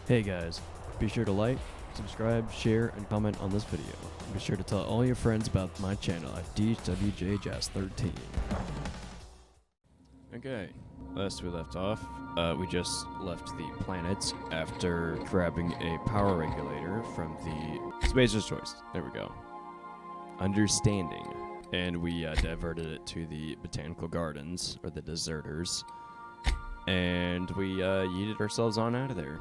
Hey guys, be sure to like, subscribe, share, and comment on this video. Be sure to tell all your friends about my channel at DWJJazz13. Okay, last we left off, we just left the planet after grabbing a power regulator from the Spacer's Choice. There we go. Understanding. And we diverted it to the Botanical Gardens, or the Deserters. And we yeeted ourselves on out of there.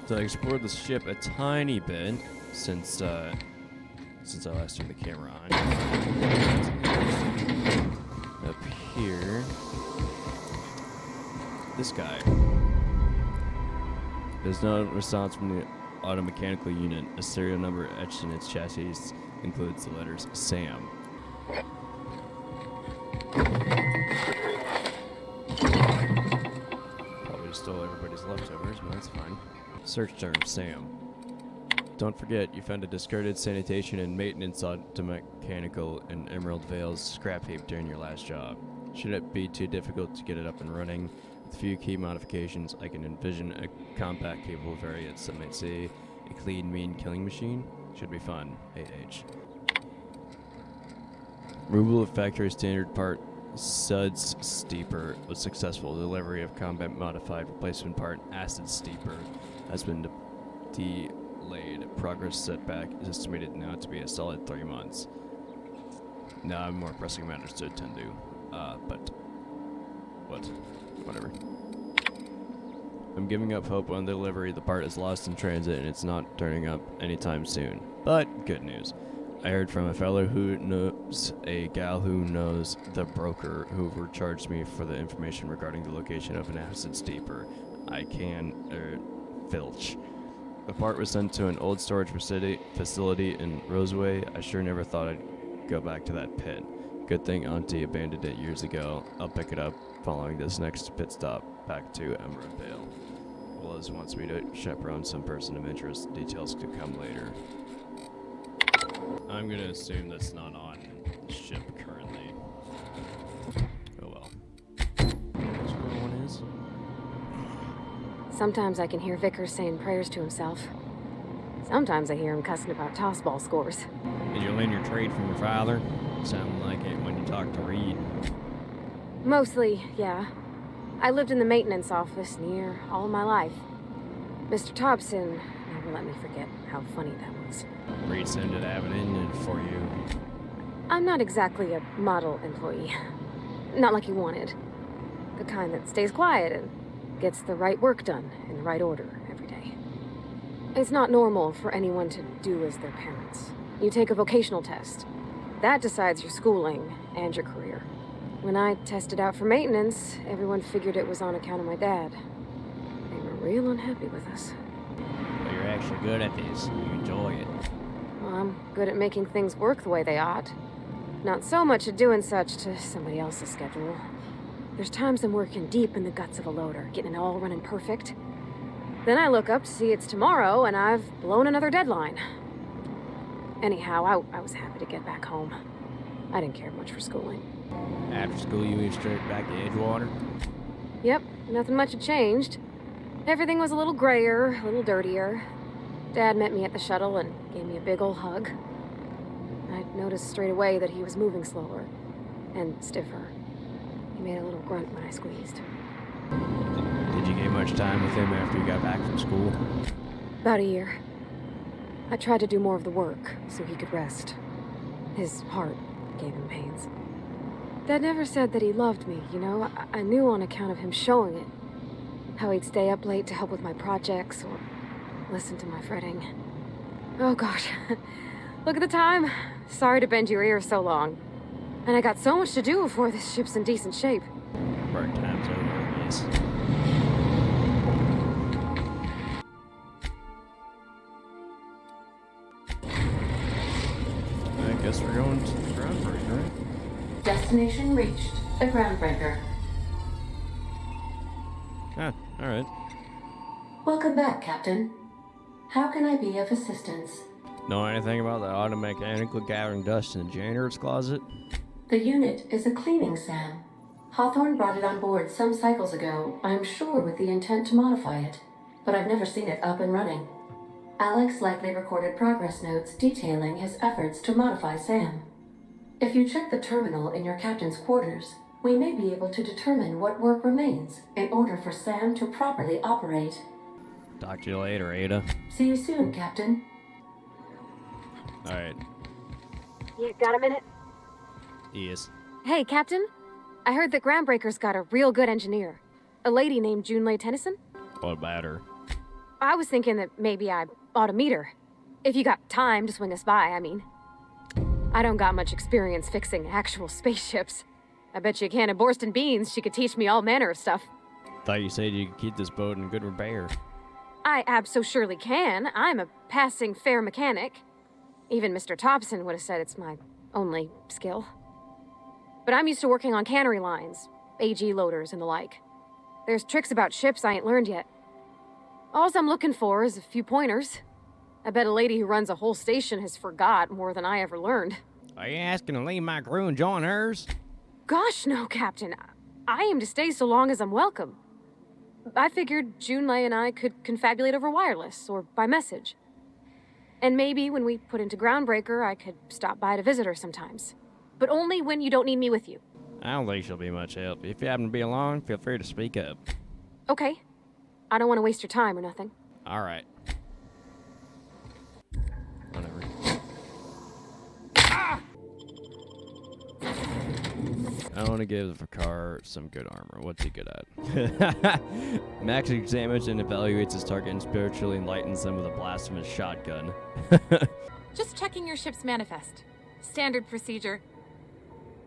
So I explored the ship a tiny bit since I last turned the camera on. Up here, this guy. There's no response from the automechanical unit. A serial number etched in its chassis includes the letters SAM. Probably just stole everybody's leftovers, but that's fine. Search term, SAM. Don't forget, you found a discarded sanitation and maintenance automechanical in Emerald Vale's scrap heap during your last job. Should it be too difficult to get it up and running? With a few key modifications, I can envision a compact capable variant, some might say a clean, mean killing machine. Should be fun. AH. Removal of factory standard part Suds Steeper was successful. Delivery of combat modified replacement part Acid Steeper has been delayed. Progress setback is estimated now to be a solid 3 months. Now I have more pressing matters to attend to. But whatever. I'm giving up hope on delivery. The part is lost in transit and it's not turning up anytime soon. But good news. I heard from a fellow who knows a gal who knows the broker who overcharged me for the information regarding the location of an acid steeper. I can, filch. The part was sent to an old storage facility in Roseway. I sure never thought I'd go back to that pit. Good thing Auntie abandoned it years ago. I'll pick it up following this next pit stop back to Emerald Vale. Willis wants me to chaperone some person of interest. Details could come later. I'm gonna assume that's not on the ship currently. Oh well. That's where one is. Sometimes I can hear Vickers saying prayers to himself. Sometimes I hear him cussing about tossball scores. Did you learn your trade from your father? Sounded like it when you talked to Reed. Mostly, yeah. I lived in the maintenance office near all my life. Mr. Thompson never let me forget how funny that was. Reed seemed to have an in for you. I'm not exactly a model employee. Not like he wanted. The kind that stays quiet and gets the right work done in the right order every day. It's not normal for anyone to do as their parents. You take a vocational test. That decides your schooling and your career. When I tested out for maintenance, everyone figured it was on account of my dad. They were real unhappy with us. But you're actually good at this. You enjoy it. Well, I'm good at making things work the way they ought. Not so much at doing such to somebody else's schedule. There's times I'm working deep in the guts of a loader, getting it all running perfect. Then I look up to see it's tomorrow and I've blown another deadline. Anyhow, I was happy to get back home. I didn't care much for schooling. After school, you went straight back to Edgewater? Yep, nothing much had changed. Everything was a little grayer, a little dirtier. Dad met me at the shuttle and gave me a big ol' hug. I noticed straight away that he was moving slower and stiffer. He made a little grunt when I squeezed. Did you get much time with him after you got back from school? About a year. I tried to do more of the work so he could rest. His heart gave him pains. Dad never said that he loved me, you know? I knew on account of him showing it. How he'd stay up late to help with my projects or listen to my fretting. Oh gosh. Look at the time. Sorry to bend your ear so long. And I got so much to do before this ship's in decent shape. Part time's over, yes. I guess we're going to the groundbreaker, right? Destination reached. The groundbreaker. Ah, alright. Welcome back, Captain. How can I be of assistance? Know anything about the automechanical gathering dust in the janitor's closet? The unit is a cleaning SAM. Hawthorne brought it on board some cycles ago, I'm sure with the intent to modify it. but I've never seen it up and running. Alex likely recorded progress notes detailing his efforts to modify Sam. If you check the terminal in your captain's quarters, we may be able to determine what work remains in order for Sam to properly operate. Talk to you later, Ada. See you soon, Captain. Alright. You got a minute? Yes. Hey, Captain. I heard that Groundbreaker's got a real good engineer. A lady named Junlei Tennyson? What about her? I was thinking that maybe I ought to meet her. If you got time to swing us by, I mean. I don't got much experience fixing actual spaceships. I bet you a can of Borston beans she could teach me all manner of stuff. Thought you said you could keep this boat in good repair. I surely can. I'm a passing fair mechanic. Even Mr. Thompson would have said it's my only skill. But I'm used to working on cannery lines, AG loaders, and the like. There's tricks about ships I ain't learned yet. All I'm looking for is a few pointers. I bet a lady who runs a whole station has forgot more than I ever learned. Are you asking to leave my crew and join hers? Gosh, no, Captain. I aim to stay so long as I'm welcome. I figured Junlei and I could confabulate over wireless or by message. And maybe when we put into Groundbreaker, I could stop by to visit her sometimes. But only when you don't need me with you. I don't think she'll be much help. If you happen to be alone, feel free to speak up. Okay. I don't want to waste your time or nothing. Alright. Whatever. I want to give the car some good armor. What's he good at? Maxes damage and evaluates his target and spiritually enlightens them with a blast from his shotgun. Just checking your ship's manifest. Standard procedure.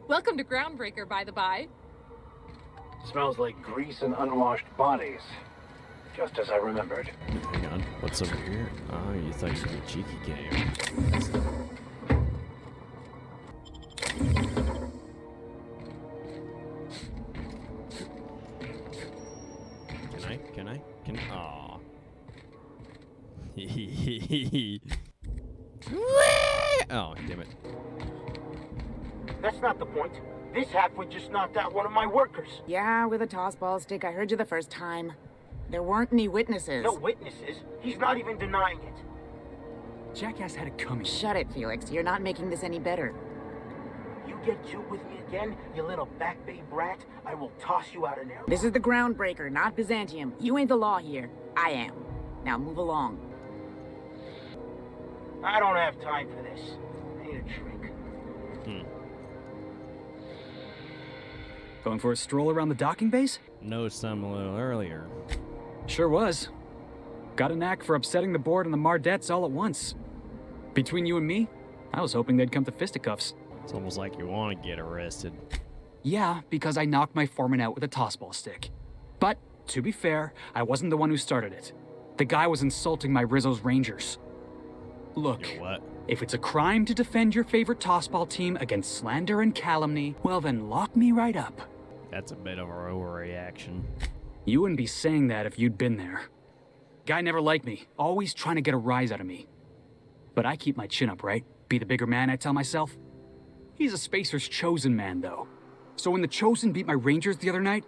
Welcome to Groundbreaker, by the by. Smells like grease and unwashed bodies. Just as I remembered. Hang on. What's over here? Oh, you thought you'd be a cheeky game. Can I? Aw. Oh, damn it. That's not the point. This halfwit just knocked out one of my workers. Yeah, with a tossball stick. I heard you the first time. There weren't any witnesses. No witnesses. He's not even denying it. Jackass had it coming. Shut it, Felix. You're not making this any better. You get cute with me again, you little back bay brat, I will toss you out of there. This is the Groundbreaker, not Byzantium. You ain't the law here. I am. Now move along. I don't have time for this. I need a drink. Going for a stroll around the docking base? No, some a little earlier. Sure was. Got a knack for upsetting the board and the Mardettes all at once. Between you and me, I was hoping they'd come to fisticuffs. It's almost like you want to get arrested. Yeah, because I knocked my foreman out with a tossball stick. But, to be fair, I wasn't the one who started it. The guy was insulting my Rizzo's Rangers. Look, Your what? if it's a crime to defend your favorite tossball team against slander and calumny, well then lock me right up. That's a bit of a overreaction. You wouldn't be saying that if you'd been there. Guy never liked me, always trying to get a rise out of me. But I keep my chin up, right? Be the bigger man, I tell myself. He's a Spacer's chosen man, though. So when the Chosen beat my Rangers the other night,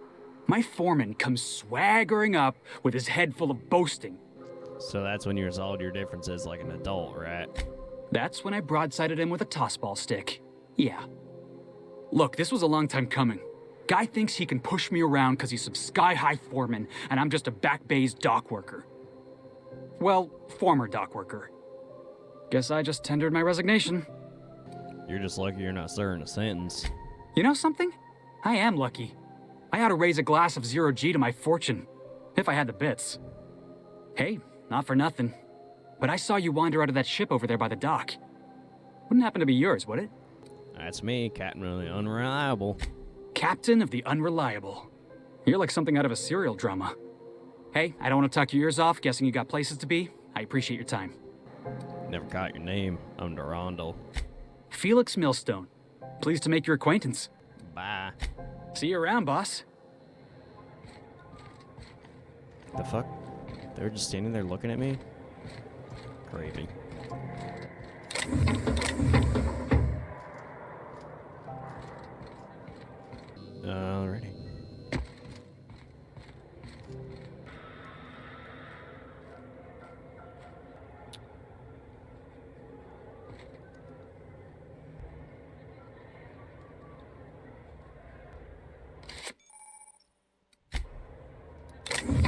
my foreman comes swaggering up with his head full of boasting. So that's when you resolved your differences like an adult, right? That's when I broadsided him with a tossball stick. Yeah. Look, this was a long time coming. Guy thinks he can push me around because he's some sky-high foreman, and I'm just a back bay's dock worker. Well, former dock worker. Guess I just tendered my resignation. You're just lucky you're not serving a sentence. You know something? I am lucky. I ought to raise a glass of zero-G to my fortune, if I had the bits. Hey, not for nothing, but I saw you wander out of that ship over there by the dock. Wouldn't happen to be yours, would it? That's me, Captain of the Unreliable. Captain of the Unreliable. You're like something out of a serial drama. Hey, I don't want to talk your ears off, guessing you got places to be. I appreciate your time. Never caught your name. I'm Durandal. Felix Millstone. Pleased to make your acquaintance. Bye. See you around, boss. The fuck? They were just standing there looking at me? Crazy. Alrighty.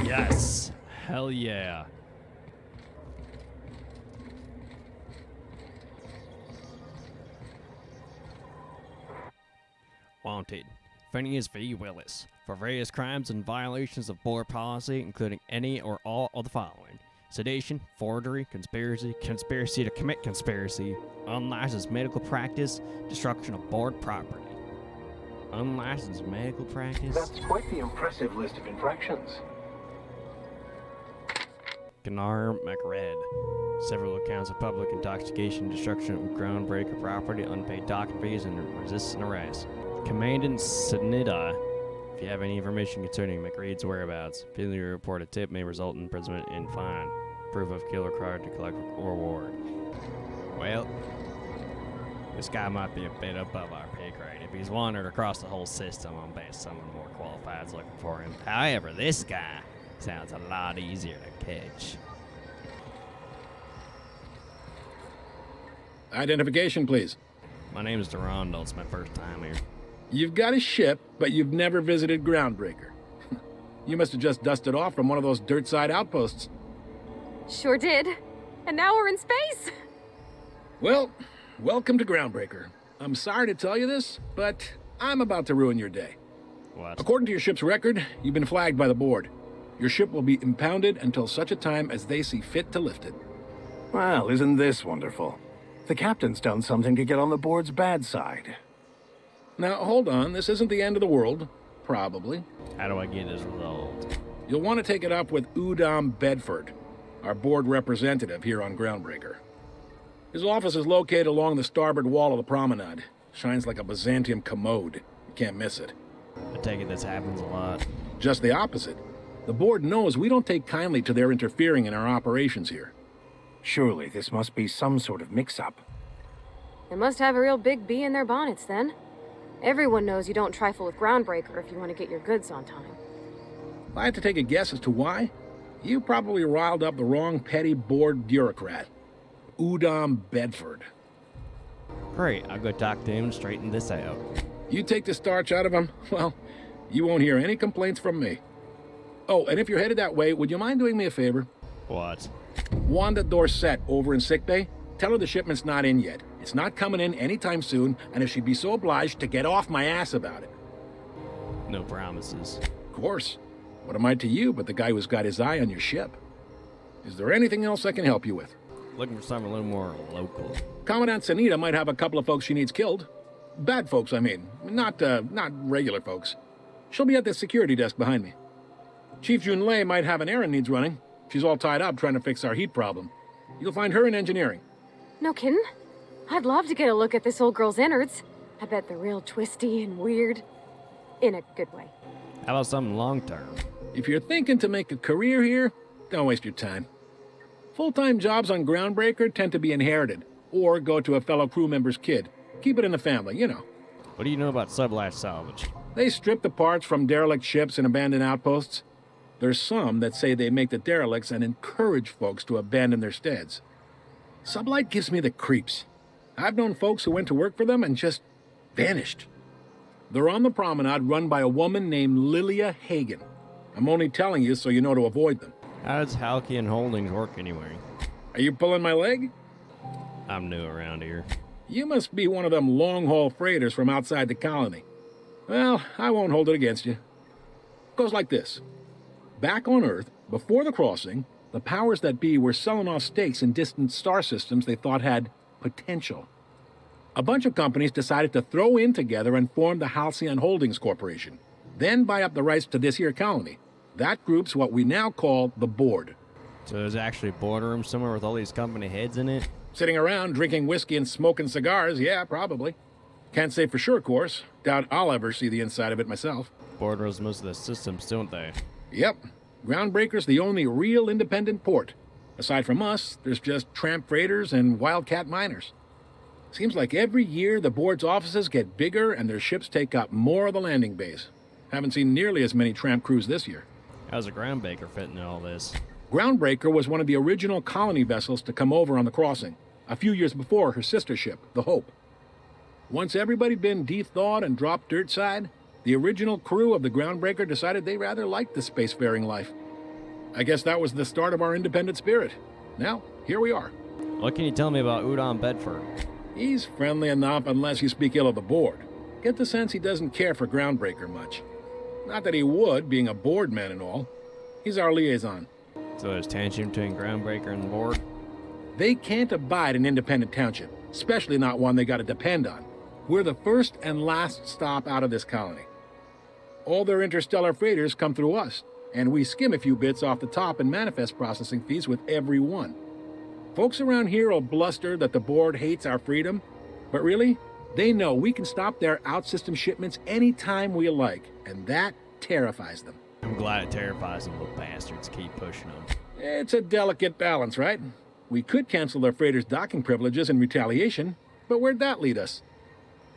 Yes! Hell yeah. Wanted. Phineas V. Willis. For various crimes and violations of board policy, including any or all of the following: sedation, forgery, conspiracy, conspiracy to commit conspiracy, unlicensed medical practice, destruction of board property. Unlicensed medical practice? That's quite the impressive list of infractions. Gnar McRed. Several accounts of public intoxication, destruction of groundbreaker property, unpaid docket fees, and resisting arrest. Commandant Snida. If you have any information concerning McRead's whereabouts, failure to report a tip may result in imprisonment and fine. Proof of kill required to collect reward. Well, this guy might be a bit above our pay grade. If he's wandered across the whole system, I'll bet someone more qualified is looking for him. However, this guy sounds a lot easier to catch. Identification, please. My name is Durandal. It's my first time here. You've got a ship, but you've never visited Groundbreaker. You must have just dusted off from one of those dirt-side outposts. Sure did. And now we're in space. Well, welcome to Groundbreaker. I'm sorry to tell you this, but I'm about to ruin your day. What? According to your ship's record, you've been flagged by the board. Your ship will be impounded until such a time as they see fit to lift it. Well, isn't this wonderful? The captain's done something to get on the board's bad side. Now, hold on. This isn't the end of the world. Probably. How do I get this resolved? You'll want to take it up with Udom Bedford, our board representative here on Groundbreaker. His office is located along the starboard wall of the promenade. Shines like a Byzantium commode. You can't miss it. I take it this happens a lot. Just the opposite. The board knows we don't take kindly to their interfering in our operations here. Surely this must be some sort of mix-up. They must have a real big bee in their bonnets then. Everyone knows you don't trifle with Groundbreaker if you want to get your goods on time. If I had to take a guess as to why, you probably riled up the wrong petty board bureaucrat. Udom Bedford. Great, I'll go talk to him and straighten this out. You take the starch out of him, well, you won't hear any complaints from me. Oh, and if you're headed that way, would you mind doing me a favor? What? Wanda Dorset over in sickbay, tell her the shipment's not in yet. It's not coming in anytime soon, and if she'd be so obliged to get off my ass about it. No promises. Of course. What am I to you but the guy who's got his eye on your ship? Is there anything else I can help you with? Looking for something a little more local. Commandant Sanita might have a couple of folks she needs killed. Bad folks, I mean. Not regular folks. She'll be at the security desk behind me. Chief Junlei might have an errand needs running. She's all tied up trying to fix our heat problem. You'll find her in engineering. No kidding? I'd love to get a look at this old girl's innards. I bet they're real twisty and weird. In a good way. How about something long-term? If you're thinking to make a career here, don't waste your time. Full-time jobs on Groundbreaker tend to be inherited, or go to a fellow crew member's kid. Keep it in the family, you know. What do you know about sublast salvage? They strip the parts from derelict ships and abandoned outposts. There's some that say they make the derelicts and encourage folks to abandon their steads. Sublight gives me the creeps. I've known folks who went to work for them and just vanished. They're on the promenade run by a woman named Lilia Hagen. I'm only telling you so you know to avoid them. How does Halcyon Holdings work anyway? Are you pulling my leg? I'm new around here. You must be one of them long-haul freighters from outside the colony. Well, I won't hold it against you. Goes like this. Back on Earth, before the crossing, the powers that be were selling off stakes in distant star systems they thought had potential. A bunch of companies decided to throw in together and form the Halcyon Holdings Corporation, then buy up the rights to this here colony. That group's what we now call the Board. So there's actually a boardroom somewhere with all these company heads in it? Sitting around drinking whiskey and smoking cigars, yeah, probably. Can't say for sure, of course. Doubt I'll ever see the inside of it myself. Board runs most of the systems, don't they? Yep. Groundbreaker's the only real independent port. Aside from us, there's just tramp freighters and wildcat miners. Seems like every year the board's offices get bigger and their ships take up more of the landing base. Haven't seen nearly as many tramp crews this year. How's a Groundbreaker fit in all this? Groundbreaker was one of the original colony vessels to come over on the crossing, a few years before her sister ship, the Hope. Once everybody'd been de-thawed and dropped dirt side, the original crew of the Groundbreaker decided they rather liked the spacefaring life. I guess that was the start of our independent spirit. Now, here we are. What can you tell me about Udon Bedford? He's friendly enough unless you speak ill of the board. Get the sense he doesn't care for Groundbreaker much. Not that he would, being a board man and all. He's our liaison. So there's tension between Groundbreaker and the board? They can't abide an independent township, especially not one they gotta depend on. We're the first and last stop out of this colony. All their interstellar freighters come through us, and we skim a few bits off the top in manifest processing fees with every one. Folks around here will bluster that the board hates our freedom, but really, they know we can stop their out-system shipments anytime we like, and that terrifies them. I'm glad it terrifies them little bastards. Keep pushing them. It's a delicate balance, right? We could cancel their freighters' docking privileges in retaliation, but where'd that lead us?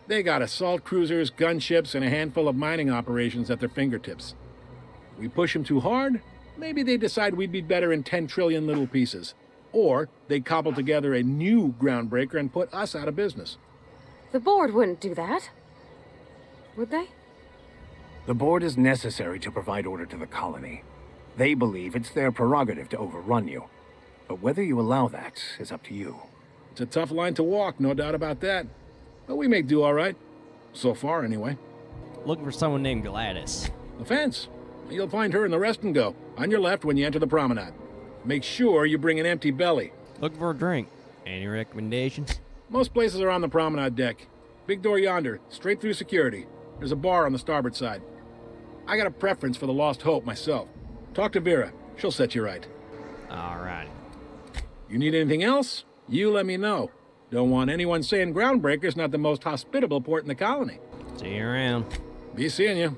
They got assault cruisers, gunships, and a handful of mining operations at their fingertips. We push them too hard, maybe they decide we'd be better in 10 trillion little pieces. Or they cobble together a new Groundbreaker and put us out of business. The board wouldn't do that. Would they? The board is necessary to provide order to the colony. They believe it's their prerogative to overrun you. But whether you allow that is up to you. It's a tough line to walk, no doubt about that. But we may do all right. So far, anyway. Looking for someone named Gladys. The fence. You'll find her in the rest and go, on your left when you enter the promenade. Make sure you bring an empty belly. Looking for a drink. Any recommendations? Most places are on the promenade deck. Big door yonder, straight through security. There's a bar on the starboard side. I got a preference for the Lost Hope myself. Talk to Vera. She'll set you right. Alrighty. You need anything else? You let me know. Don't want anyone saying Groundbreaker's not the most hospitable port in the colony. See you around. Be seeing you.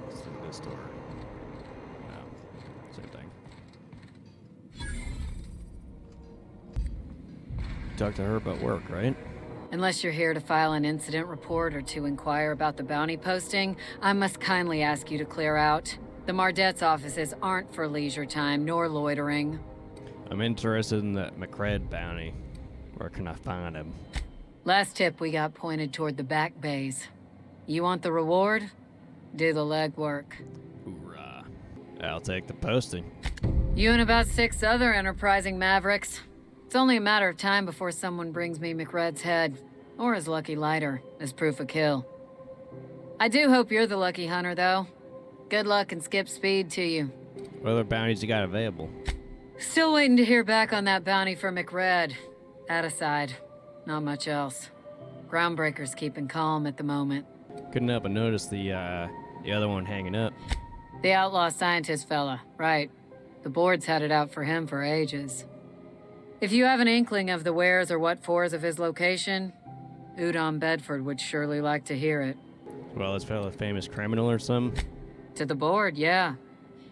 Let's do this door. No. Same thing. Talk to her about work, right? Unless you're here to file an incident report or to inquire about the bounty posting, I must kindly ask you to clear out. The Mardet's offices aren't for leisure time nor loitering. I'm interested in that McCred bounty. Where can I find him? Last tip we got pointed toward the back bays. You want the reward? Do the legwork. Hoorah. I'll take the posting. You and about 6 other enterprising mavericks. It's only a matter of time before someone brings me McRed's head, or his lucky lighter, as proof of kill. I do hope you're the lucky hunter, though. Good luck and skip speed to you. What other bounties you got available? Still waiting to hear back on that bounty for McRed. That aside, not much else. Groundbreaker's keeping calm at the moment. Couldn't help but notice the other one hanging up. The outlaw scientist fella, right. The board's had it out for him for ages. If you have an inkling of the wheres or what fors of his location, Udon Bedford would surely like to hear it. Well, this fellow a famous criminal or something? To the board, yeah.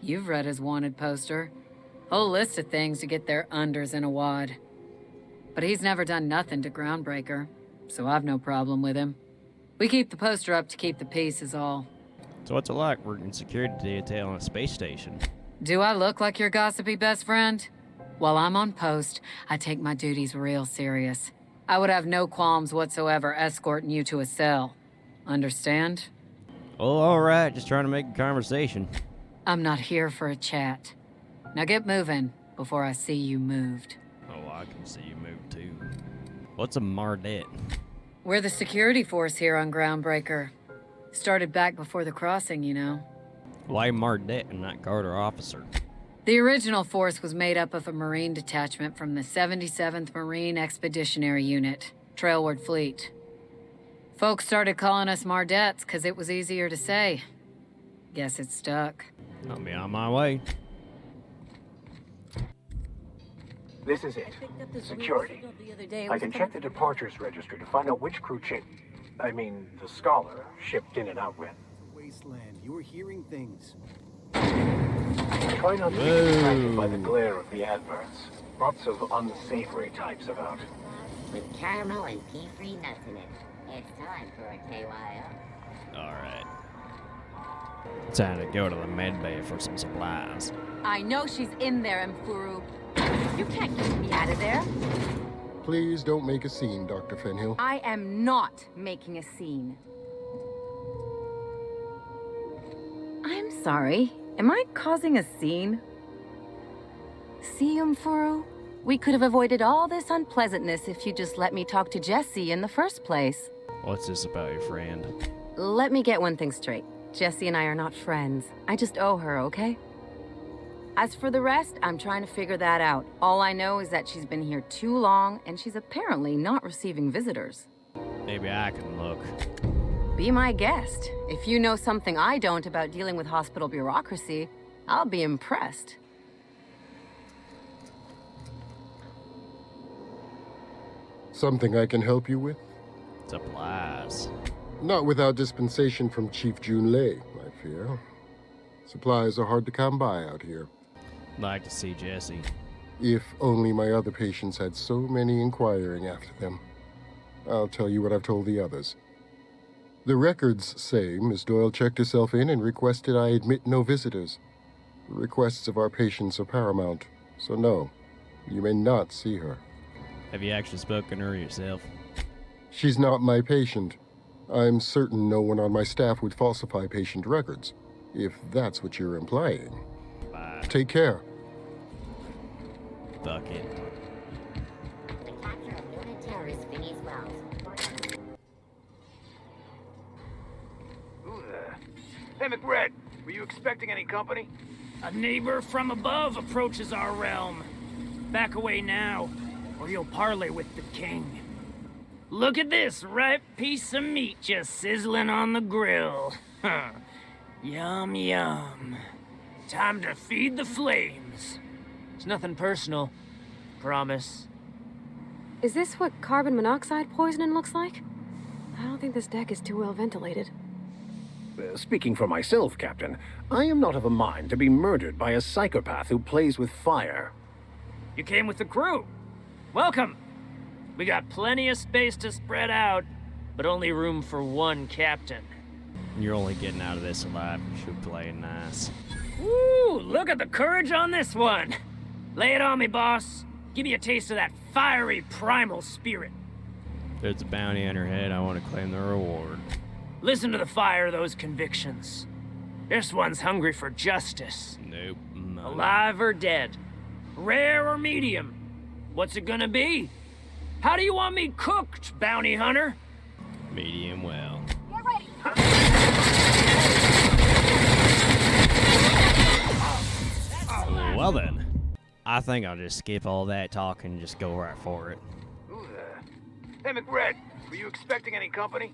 You've read his wanted poster. Whole list of things to get their unders in a wad. But he's never done nothing to Groundbreaker, so I've no problem with him. We keep the poster up to keep the peace is all. So what's it like working security detail on a space station? Do I look like your gossipy best friend? While I'm on post, I take my duties real serious. I would have no qualms whatsoever escorting you to a cell. Understand? Oh, alright, just trying to make a conversation. I'm not here for a chat. Now get moving before I see you moved. Oh, I can see you move too. What's a Mardet? We're the security force here on Groundbreaker. Started back before the crossing, you know. Why Mardet and not Carter officer? The original force was made up of a Marine detachment from the 77th Marine Expeditionary Unit, Trailward Fleet. Folks started calling us Mardets because it was easier to say. Guess it stuck. I'll be on my way. This is it. Security. I can check the departures registry to find out which crew the Scholar, shipped in and out with. Wasteland, you were hearing things. Try not to be distracted by the glare of the adverts. Lots of unsavory types about. With caramel and pea-free nuts in it. It's time for a KYO. Alright. Time to go to the med bay for some supplies. I know she's in there, Mfuru. You can't keep me out of there. Please don't make a scene, Dr. Fenhill. I am not making a scene. I'm sorry. Am I causing a scene? See, Umfuru? We could have avoided all this unpleasantness if you just let me talk to Jesse in the first place. What's this about your friend? Let me get one thing straight. Jesse and I are not friends. I just owe her, okay? As for the rest, I'm trying to figure that out. All I know is that she's been here too long, and she's apparently not receiving visitors. Maybe I can look. Be my guest. If you know something I don't about dealing with hospital bureaucracy, I'll be impressed. Something I can help you with? Supplies. Not without dispensation from Chief Junlei, I fear. Supplies are hard to come by out here. Like to see Jesse. If only my other patients had so many inquiring after them. I'll tell you what I've told the others. The records say Miss Doyle checked herself in and requested I admit no visitors. The requests of our patients are paramount, so no, you may not see her. Have you actually spoken to her yourself? She's not my patient. I'm certain no one on my staff would falsify patient records, if that's what you're implying. Bye. Take care. Fuck it. The capture of Luna terrorist Vinny's Wells. Who the... Hey, McRed, were you expecting any company? A neighbor from above approaches our realm. Back away now, or you'll parley with the king. Look at this ripe piece of meat just sizzling on the grill. Huh. Yum, yum. Time to feed the flames. It's nothing personal. Promise. Is this what carbon monoxide poisoning looks like? I don't think this deck is too well ventilated. Speaking for myself, Captain, I am not of a mind to be murdered by a psychopath who plays with fire. You came with the crew. Welcome. We got plenty of space to spread out, but only room for one captain. You're only getting out of this alive. You should play nice. Woo! Look at the courage on this one. Lay it on me, boss. Give me a taste of that fiery primal spirit. There's a bounty on her head. I want to claim the reward. Listen to the fire of those convictions. This one's hungry for justice. Nope. Money. Alive or dead. Rare or medium. What's it gonna be? How do you want me cooked, bounty hunter? Medium well. Get ready. Well then. I think I'll just skip all that talk and just go right for it. Who the... Hey, McRed, were you expecting any company?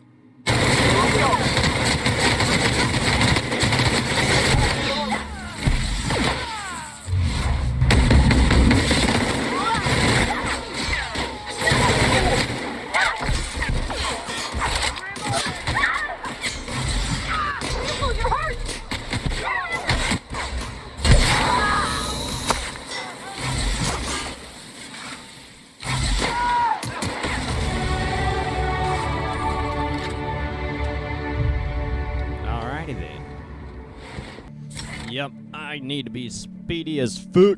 Yep, I need to be speedy as fuck.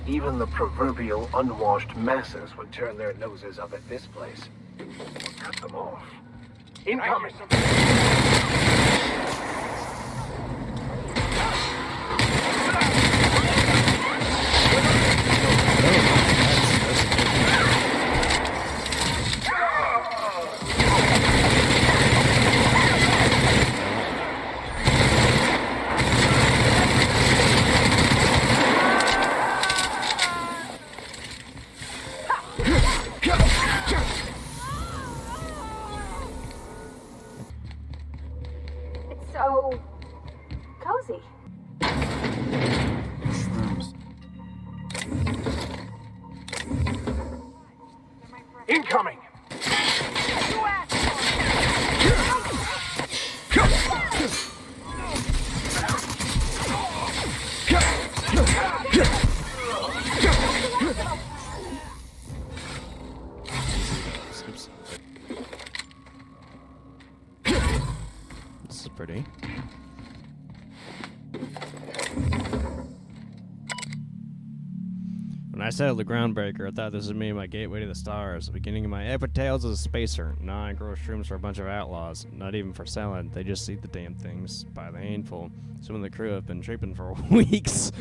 Even the proverbial unwashed masses would turn their noses up at this place. Cut them off. Incoming! So cozy. Shrooms. Incoming! This is pretty. When I sailed the Groundbreaker, I thought this would be my gateway to the stars, the beginning of my epic tales as a spacer. Now I grow shrooms for a bunch of outlaws, not even for selling. They just eat the damn things by the handful. Some of the crew have been tripping for weeks.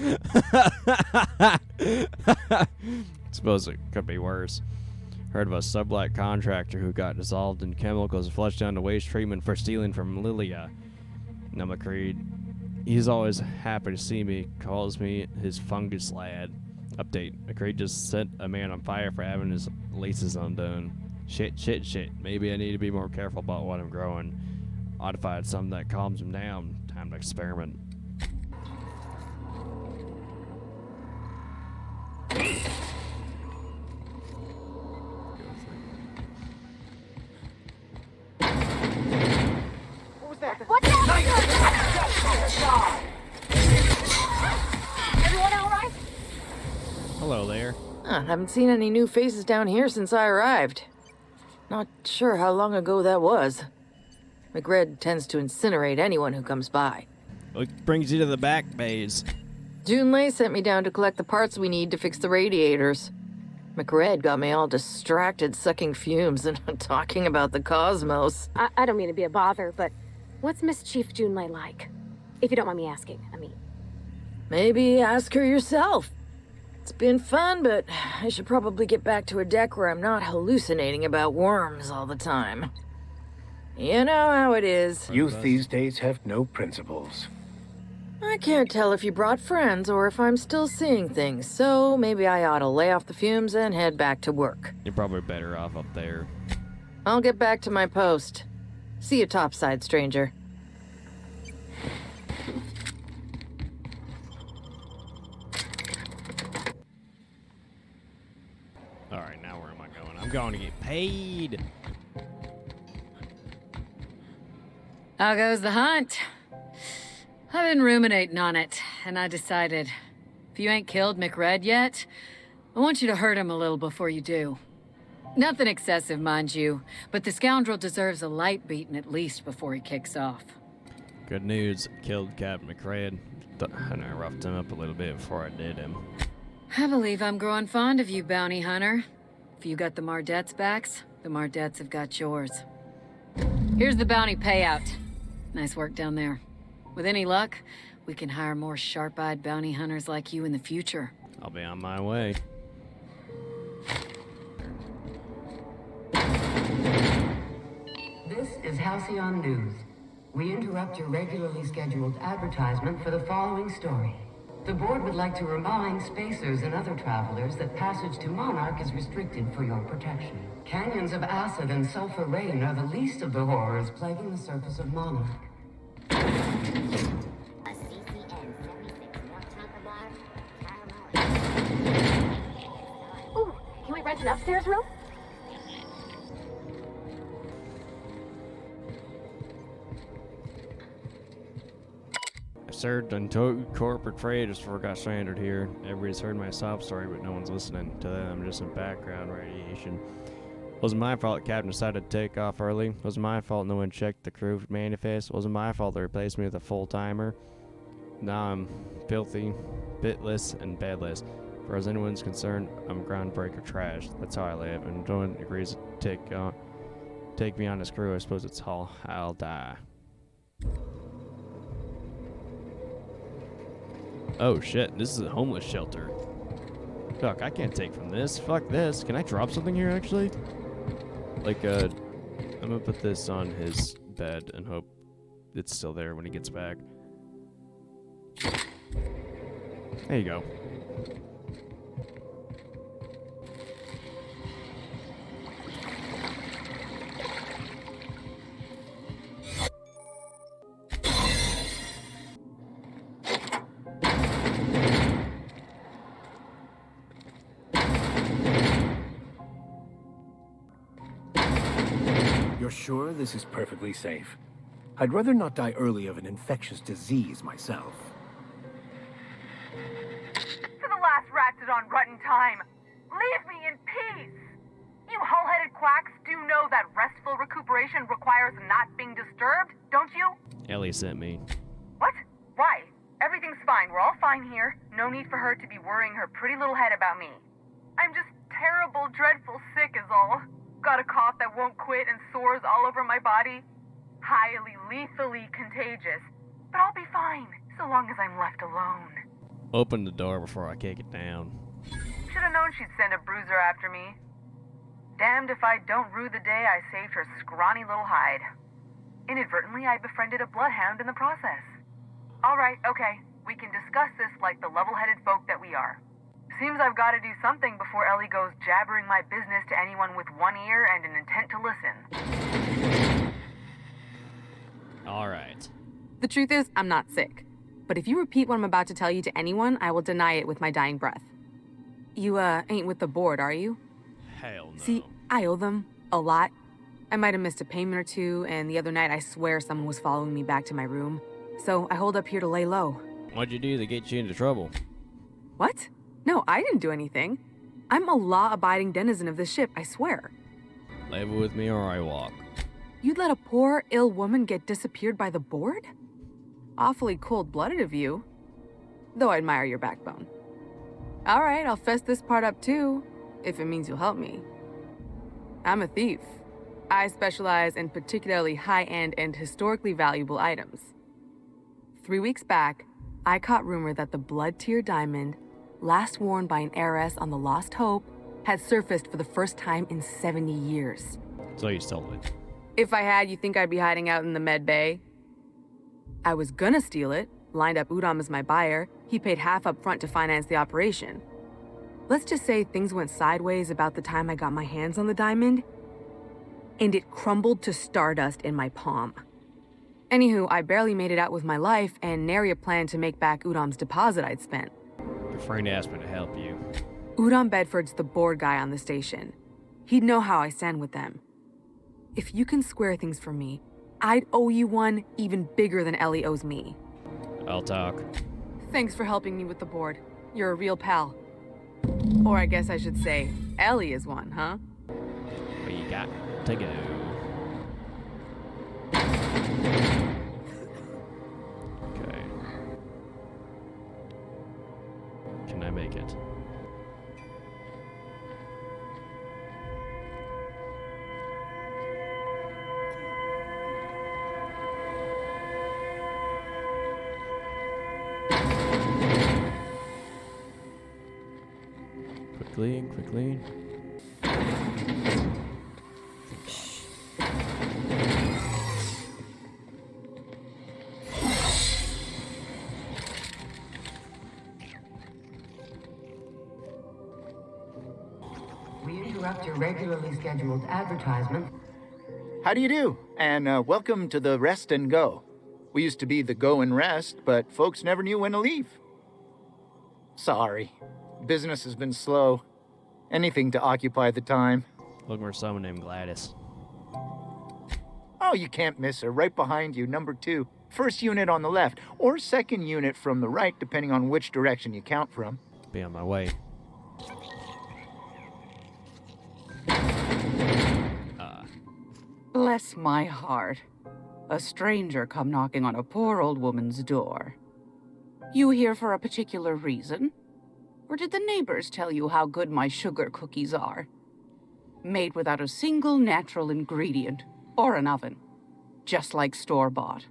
Suppose it could be worse. Heard of a sublight contractor who got dissolved in chemicals and flushed down to waste treatment for stealing from Lilia. Now McCreed, he's always happy to see me, calls me his fungus lad. Update, McCreed just set a man on fire for having his laces undone. Shit. Maybe I need to be more careful about what I'm growing. Ought to find something that calms him down. Time to experiment. What was that? What's that? Everyone all right? Hello there. Haven't seen any new faces down here since I arrived. Not sure how long ago that was. McRed tends to incinerate anyone who comes by. What brings you to the back bays? Junlei sent me down to collect the parts we need to fix the radiators. McRed got me all distracted sucking fumes and talking about the cosmos. I don't mean to be a bother, but what's Miss Chief Junlei like? If you don't mind me asking, I mean. Maybe ask her yourself. It's been fun, but I should probably get back to a deck where I'm not hallucinating about worms all the time. You know how it is. Youth these days have no principles. I can't tell if you brought friends or if I'm still seeing things, so maybe I ought to lay off the fumes and head back to work. You're probably better off up there. I'll get back to my post. See you topside, stranger. Alright, now where am I going? I'm going to get paid! How goes the hunt? I've been ruminating on it, and I decided, if you ain't killed McRed yet, I want you to hurt him a little before you do. Nothing excessive, mind you, but the scoundrel deserves a light beating at least before he kicks off. Good news, killed Captain McRed, and I roughed him up a little bit before I did him. I believe I'm growing fond of you, bounty hunter. If you got the Mardet's backs, the Mardets have got yours. Here's the bounty payout. Nice work down there. With any luck, we can hire more sharp-eyed bounty hunters like you in the future. I'll be on my way. This is Halcyon News. We interrupt your regularly scheduled advertisement for the following story. The board would like to remind spacers and other travelers that passage to Monarch is restricted for your protection. Canyons of acid and sulfur rain are the least of the horrors plaguing the surface of Monarch. Ooh, can we rent an upstairs room? I served on corporate freighters before I got stranded here. Everybody's heard my sob story, but no one's listening. To them, I'm just some background radiation. Wasn't my fault the captain decided to take off early. Wasn't my fault no one checked the crew manifest. Wasn't my fault they replaced me with a full-timer. Now I'm filthy, bitless, and bedless. As far as anyone's concerned, I'm groundbreaker trash. That's how I live, and if no one agrees to take me on this crew, I suppose it's how I'll die. Oh shit, this is a homeless shelter. Fuck, I can't take from this. Fuck this. Can I drop something here, actually? Like, I'm gonna put this on his bed and hope it's still there when he gets back. There you go. You're sure this is perfectly safe? I'd rather not die early of an infectious disease myself. To the last Ratchet on rotten time, leave me in peace! You hull-headed quacks do know that restful recuperation requires not being disturbed, don't you? Ellie sent me. What? Why? Everything's fine. We're all fine here. No need for her to be worrying her pretty little head about me. I'm just terrible, dreadful sick is all. Got a cough that won't quit and sores all over my body. Highly, lethally contagious. But I'll be fine, so long as I'm left alone. Open the door before I kick it down. Should have known she'd send a bruiser after me. Damned if I don't rue the day I saved her scrawny little hide. Inadvertently, I befriended a bloodhound in the process. Alright, okay. We can discuss this like the level-headed folk that we are. Seems I've got to do something before Ellie goes jabbering my business to anyone with one ear and an intent to listen. Alright. The truth is, I'm not sick. But if you repeat what I'm about to tell you to anyone, I will deny it with my dying breath. You, ain't with the board, are you? Hell no. See, I owe them a lot. I might have missed a payment or two, and the other night I swear someone was following me back to my room. So I hold up here to lay low. What'd you do that get you into trouble? What? No, I didn't do anything. I'm a law-abiding denizen of this ship, I swear. Leave it with me or I walk. You'd let a poor, ill woman get disappeared by the board? Awfully cold-blooded of you. Though I admire your backbone. All right, I'll fess this part up too, if it means you'll help me. I'm a thief. I specialize in particularly high-end and historically valuable items. 3 weeks back, I caught rumor that the blood-tier diamond, last worn by an heiress on the Lost Hope, had surfaced for the first time in 70 years. So you stole it. If I had, you think I'd be hiding out in the med bay? I was gonna steal it, lined up Udom as my buyer. He paid half up front to finance the operation. Let's just say things went sideways about the time I got my hands on the diamond, and it crumbled to stardust in my palm. Anywho, I barely made it out with my life, and nary a plan to make back Udom's deposit I'd spent. Your friend asked me to help you. Udom Bedford's the board guy on the station. He'd know how I stand with them. If you can square things for me, I'd owe you one even bigger than Ellie owes me. I'll talk. Thanks for helping me with the board. You're a real pal. Or I guess I should say, Ellie is one, huh? What you got to go? Okay. Can I make it? Quickly. We interrupt your regularly scheduled advertisement. How do you do? And welcome to the Rest and Go. We used to be the Go and Rest, but folks never knew when to leave. Sorry. Business has been slow. Anything to occupy the time. Looking for someone named Gladys. Oh, you can't miss her. Right behind you, number 2. First unit on the left, or second unit from the right, depending on which direction you count from. Be on my way. Bless my heart. A stranger come knocking on a poor old woman's door. You here for a particular reason? Or did the neighbors tell you how good my sugar cookies are? Made without a single natural ingredient, or an oven. Just like store-bought.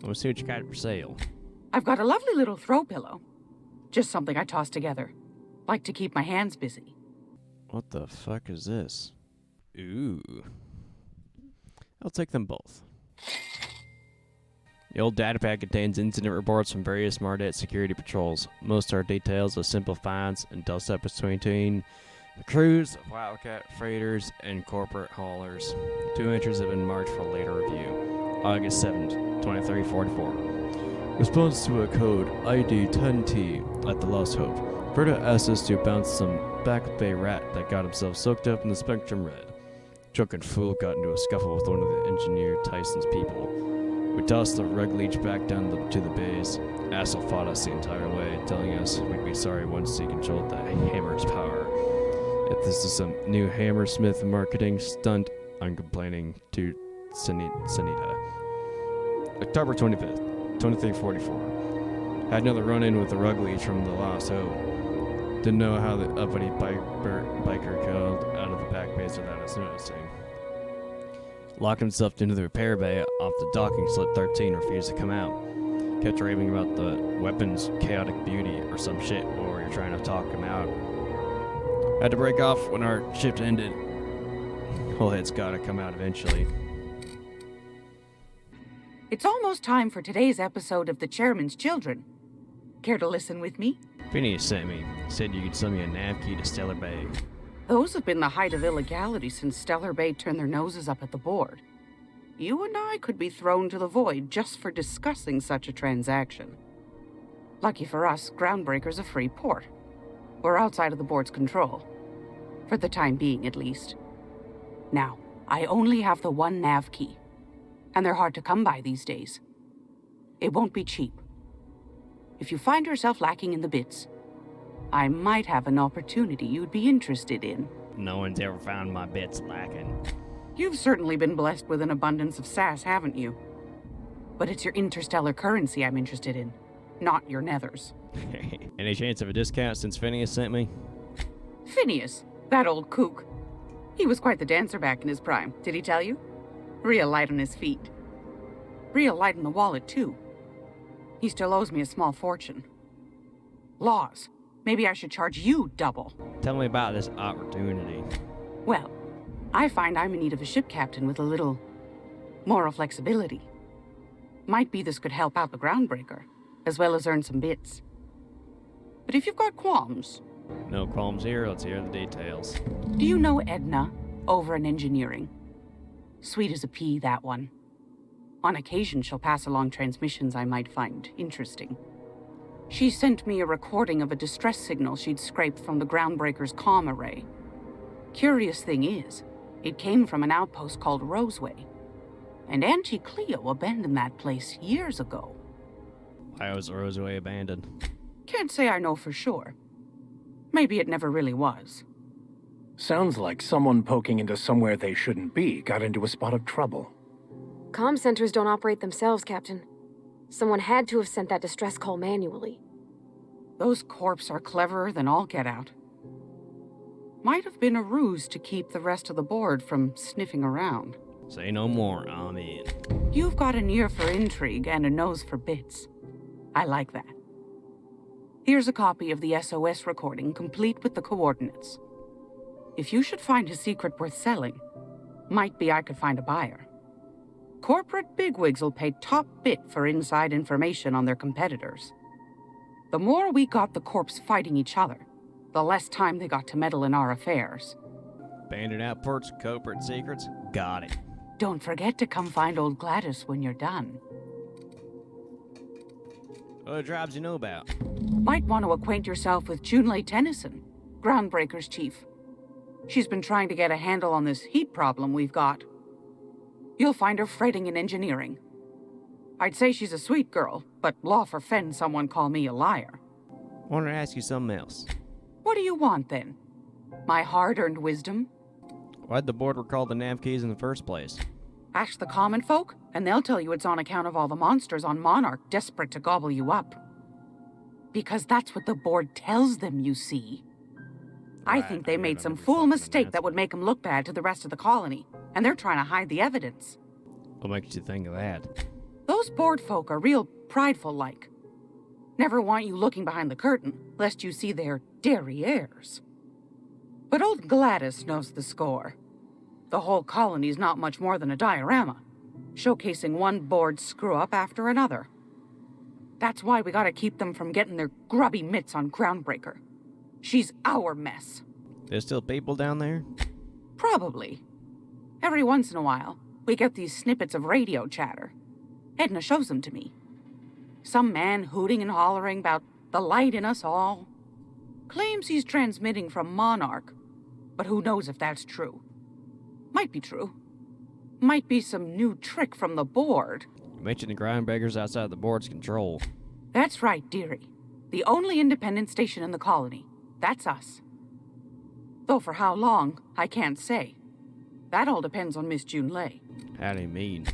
We'll see what you got for sale. I've got a lovely little throw pillow. Just something I toss together. Like to keep my hands busy. What the fuck is this? Ooh. I'll take them both. The old data pad contains incident reports from various Mardet security patrols. Most are details of simple finds and dust-up between the crews of Wildcat freighters and corporate haulers. 2 entries have been marked for later review. August 7th, 2344. Response to a code ID 10T at the Lost Hope. Verta asked us to bounce some Back Bay rat that got himself soaked up in the Spectrum Red. Drunken fool got into a scuffle with one of the engineer Tyson's people. We tossed the rug leech back down to the bays. Asshole fought us the entire way, telling us we'd be sorry once he controlled the hammer's power. If this is some new Hammersmith marketing stunt, I'm complaining to Sanita. October 25th, 2344. Had another run-in with the Ruglies from the Lost Hope. Didn't know how the uppity biker killed out of the back base without us noticing. Locked himself into the repair bay off the docking slip 13, refused to come out. Kept raving about the weapon's chaotic beauty or some shit while we were trying to talk him out. Had to break off when our shift ended. Whole head's gotta come out eventually. It's almost time for today's episode of The Chairman's Children. Care to listen with me? Phineas sent me. Said you could send me a nav key to Stellar Bay. Those have been the height of illegality since Stellar Bay turned their noses up at the board. You and I could be thrown to the void just for discussing such a transaction. Lucky for us, Groundbreaker's a free port. We're outside of the board's control. For the time being, at least. Now, I only have the one nav key. And they're hard to come by these days. It won't be cheap. If you find yourself lacking in the bits, I might have an opportunity you'd be interested in. No one's ever found my bits lacking. You've certainly been blessed with an abundance of sass, haven't you? But it's your interstellar currency I'm interested in, not your nethers. Any chance of a discount since Phineas sent me? Phineas, that old kook. He was quite the dancer back in his prime, did he tell you? Real light on his feet. Real light in the wallet, too. He still owes me a small fortune. Laws. Maybe I should charge you double. Tell me about this opportunity. Well, I find I'm in need of a ship captain with a little moral flexibility. Might be this could help out the Groundbreaker, as well as earn some bits. But if you've got qualms... No qualms here, let's hear the details. Do you know Edna, over in engineering? Sweet as a pea, that one. On occasion, she'll pass along transmissions I might find interesting. She sent me a recording of a distress signal she'd scraped from the Groundbreaker's comm array. Curious thing is, it came from an outpost called Roseway. And Auntie Cleo abandoned that place years ago. Why was Roseway abandoned? Can't say I know for sure. Maybe it never really was. Sounds like someone poking into somewhere they shouldn't be got into a spot of trouble. Comm centers don't operate themselves, Captain. Someone had to have sent that distress call manually. Those corps are cleverer than all get out. Might have been a ruse to keep the rest of the board from sniffing around. Say no more, I'm in. You've got an ear for intrigue and a nose for bits. I like that. Here's a copy of the SOS recording, complete with the coordinates. If you should find a secret worth selling, might be I could find a buyer. Corporate bigwigs will pay top bit for inside information on their competitors. The more we got the corps fighting each other, the less time they got to meddle in our affairs. Abandoned outports, corporate secrets, got it. Don't forget to come find old Gladys when you're done. What jobs you know about? Might want to acquaint yourself with Junlei Tennyson, Groundbreaker's chief. She's been trying to get a handle on this heat problem we've got. You'll find her fretting in engineering. I'd say she's a sweet girl, but law forfend someone call me a liar. Wanted to ask you something else. What do you want, then? My hard-earned wisdom? Why'd the board recall the nav keys in the first place? Ask the common folk, and they'll tell you it's on account of all the monsters on Monarch desperate to gobble you up. Because that's what the board tells them, you see. I think they made some fool mistake that would make them look bad to the rest of the colony, and they're trying to hide the evidence. What makes you think of that? Those board folk are real prideful-like. Never want you looking behind the curtain, lest you see their derrieres. But old Gladys knows the score. The whole colony's not much more than a diorama, showcasing one board screw-up after another. That's why we gotta keep them from getting their grubby mitts on Groundbreaker. She's our mess. There's still people down there? Probably. Every once in a while, we get these snippets of radio chatter. Edna shows them to me. Some man hooting and hollering about the light in us all. Claims he's transmitting from Monarch, but who knows if that's true. Might be true. Might be some new trick from the board. You mentioned the Groundbreakers outside the board's control. That's right, dearie. The only independent station in the colony. That's us. Though for how long, I can't say. That all depends on Miss Junlei. How do you mean?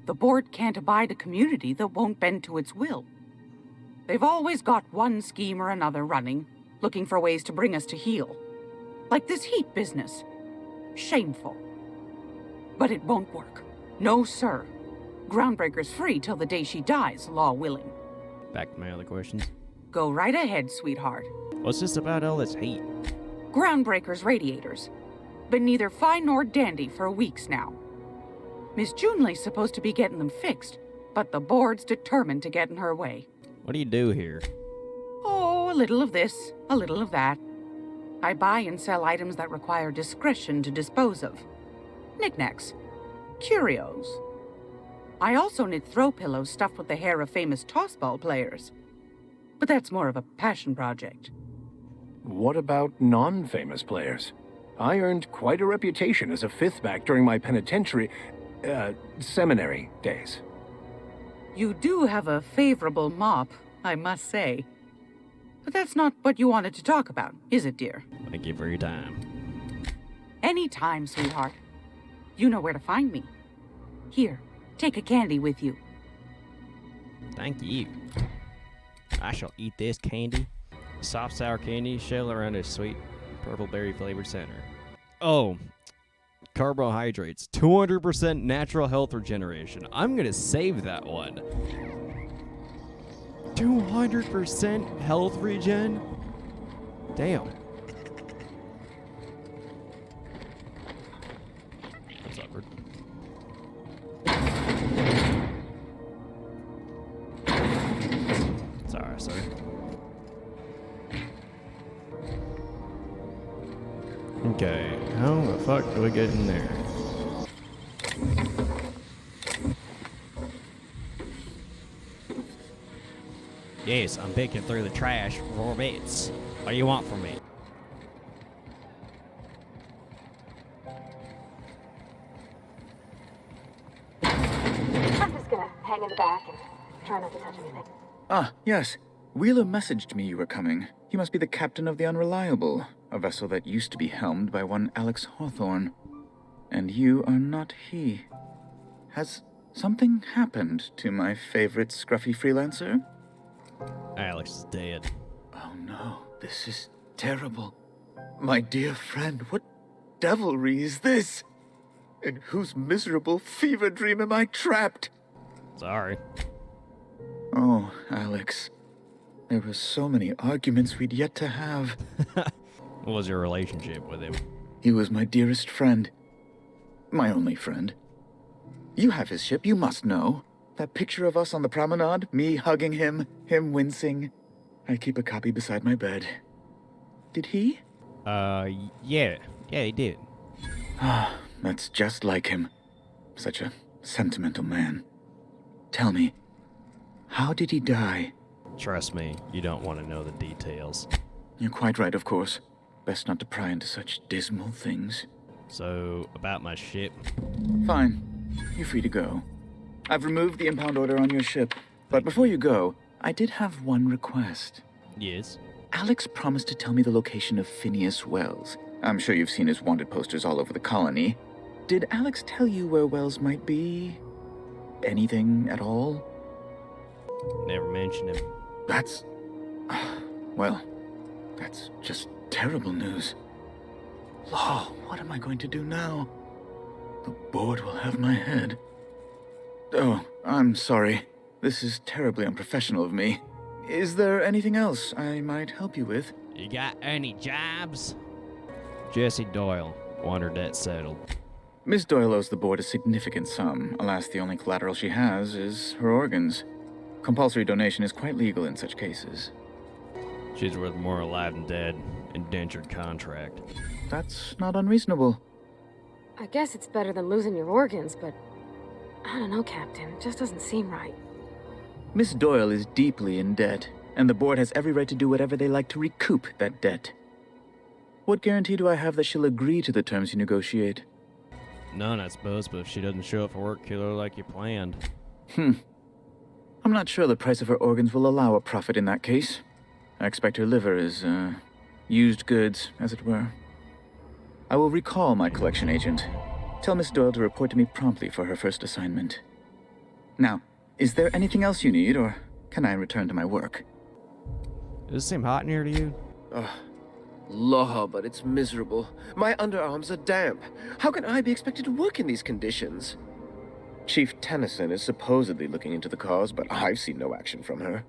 The board can't abide a community that won't bend to its will. They've always got one scheme or another running, looking for ways to bring us to heel. Like this heat business. Shameful. But it won't work. No, sir. Groundbreaker's free till the day she dies, law willing. Back to my other questions. Go right ahead, sweetheart. What's this about all this heat? Groundbreaker's radiators. Been neither fine nor dandy for weeks now. Miss Junley's supposed to be getting them fixed, but the board's determined to get in her way. What do you do here? Oh, a little of this, a little of that. I buy and sell items that require discretion to dispose of. Knickknacks. Curios. I also knit throw pillows stuffed with the hair of famous tossball players. But that's more of a passion project. What about non-famous players? I earned quite a reputation as a fifth back during my penitentiary, seminary days. You do have a favorable mop, I must say. But that's not what you wanted to talk about, is it, dear? Thank you for your time. Anytime, sweetheart. You know where to find me. Here, take a candy with you. Thank you. I shall eat this candy. Soft sour candy shell around a sweet purple berry flavored center. Oh, carbohydrates. 200% natural health regeneration. I'm gonna save that one. 200% health regen? Damn. That's awkward. Sorry, sir. Okay, how the fuck do we get in there? Yes, I'm picking through the trash for bits. What do you want from me? I'm just gonna hang in the back and try not to touch anything. Ah, yes. Wheeler messaged me you were coming. He must be the captain of the Unreliable, a vessel that used to be helmed by one Alex Hawthorne. And you are not he. Has something happened to my favorite scruffy freelancer? Alex is dead. Oh no, this is terrible. My dear friend, what devilry is this? In whose miserable fever dream am I trapped? Sorry. Oh, Alex. There were so many arguments we'd yet to have. What was your relationship with him? He was my dearest friend. My only friend. You have his ship, you must know. That picture of us on the promenade, me hugging him, him wincing. I keep a copy beside my bed. Did he? Yeah, he did. Ah, that's just like him. Such a sentimental man. Tell me, how did he die? Trust me, you don't want to know the details. You're quite right, of course. Best not to pry into such dismal things. So, about my ship? Fine. You're free to go. I've removed the impound order on your ship. But before you go, I did have one request. Yes? Alex promised to tell me the location of Phineas Wells. I'm sure you've seen his wanted posters all over the colony. Did Alex tell you where Wells might be? Anything at all? Never mentioned him. That's... well, that's just terrible news. Law, what am I going to do now? The board will have my head. Oh, I'm sorry. This is terribly unprofessional of me. Is there anything else I might help you with? You got any jobs? Jessie Doyle. Want her debt settled. Miss Doyle owes the board a significant sum. Alas, the only collateral she has is her organs. Compulsory donation is quite legal in such cases. She's worth more alive than dead. Indentured contract. That's not unreasonable. I guess it's better than losing your organs, but I don't know, Captain. It just doesn't seem right. Miss Doyle is deeply in debt, and the board has every right to do whatever they like to recoup that debt. What guarantee do I have that she'll agree to the terms you negotiate? None, I suppose, but if she doesn't show up for work, kill her like you planned. I'm not sure the price of her organs will allow a profit in that case. I expect her liver is, used goods, as it were. I will recall my collection agent. Tell Miss Doyle to report to me promptly for her first assignment. Now, is there anything else you need, or can I return to my work? Does it seem hot in here to you? Ugh. Law, but it's miserable. My underarms are damp. How can I be expected to work in these conditions? Chief Tennyson is supposedly looking into the cause, but I've seen no action from her.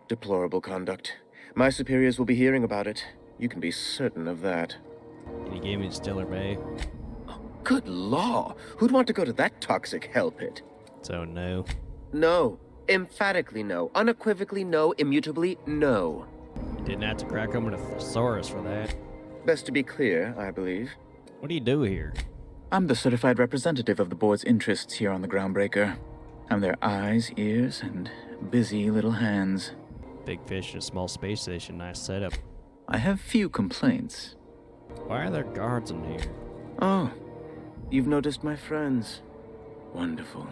Deplorable conduct. My superiors will be hearing about it. You can be certain of that. Can you give me Stiller Bay? Good law! Who'd want to go to that toxic hell pit? So no. No. Emphatically no. Unequivocally no. Immutably no. You didn't have to crack open a thesaurus for that. Best to be clear, I believe. What do you do here? I'm the certified representative of the board's interests here on the Groundbreaker. I'm their eyes, ears, and busy little hands. Big fish in a small space station. Nice setup. I have few complaints. Why are there guards in here? Oh, you've noticed my friends. Wonderful.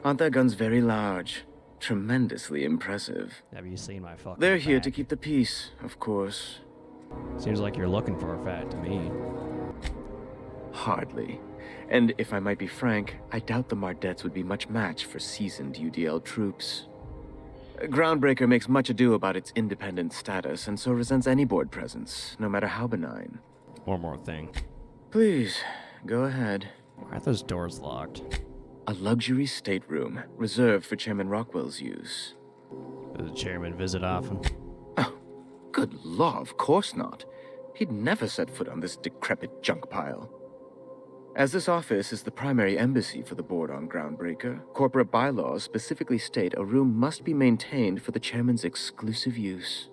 Aren't their guns very large? Tremendously impressive. Have you seen my fucking They're here back? to keep the peace, of course. Seems like you're looking for a fight to me. Hardly. And if I might be frank, I doubt the Mardettes would be much match for seasoned UDL troops. Groundbreaker makes much ado about its independent status, and so resents any board presence, no matter how benign. One more thing. Please, go ahead. Why are those doors locked? A luxury stateroom, reserved for Chairman Rockwell's use. Does the chairman visit often? Oh, good law, of course not. He'd never set foot on this decrepit junk pile. As this office is the primary embassy for the board on Groundbreaker, corporate bylaws specifically state a room must be maintained for the chairman's exclusive use.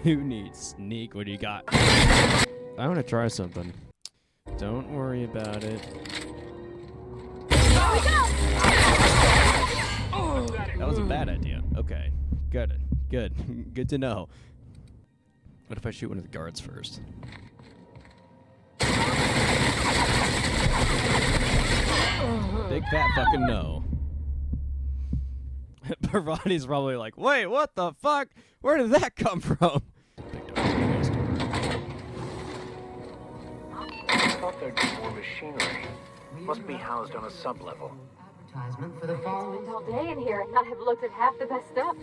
Who needs sneak? What do you got? I want to try something. Don't worry about it. That was a bad idea. Okay. Good. Good. Good to know. What if I shoot one of the guards first? Big fat fucking no. Parvati's probably like, wait, what the fuck? Where did that come from? I thought there'd be more machinery. Must be housed on a sub-level. Advertisement for the following All day in here and not have looked at half the best stuff.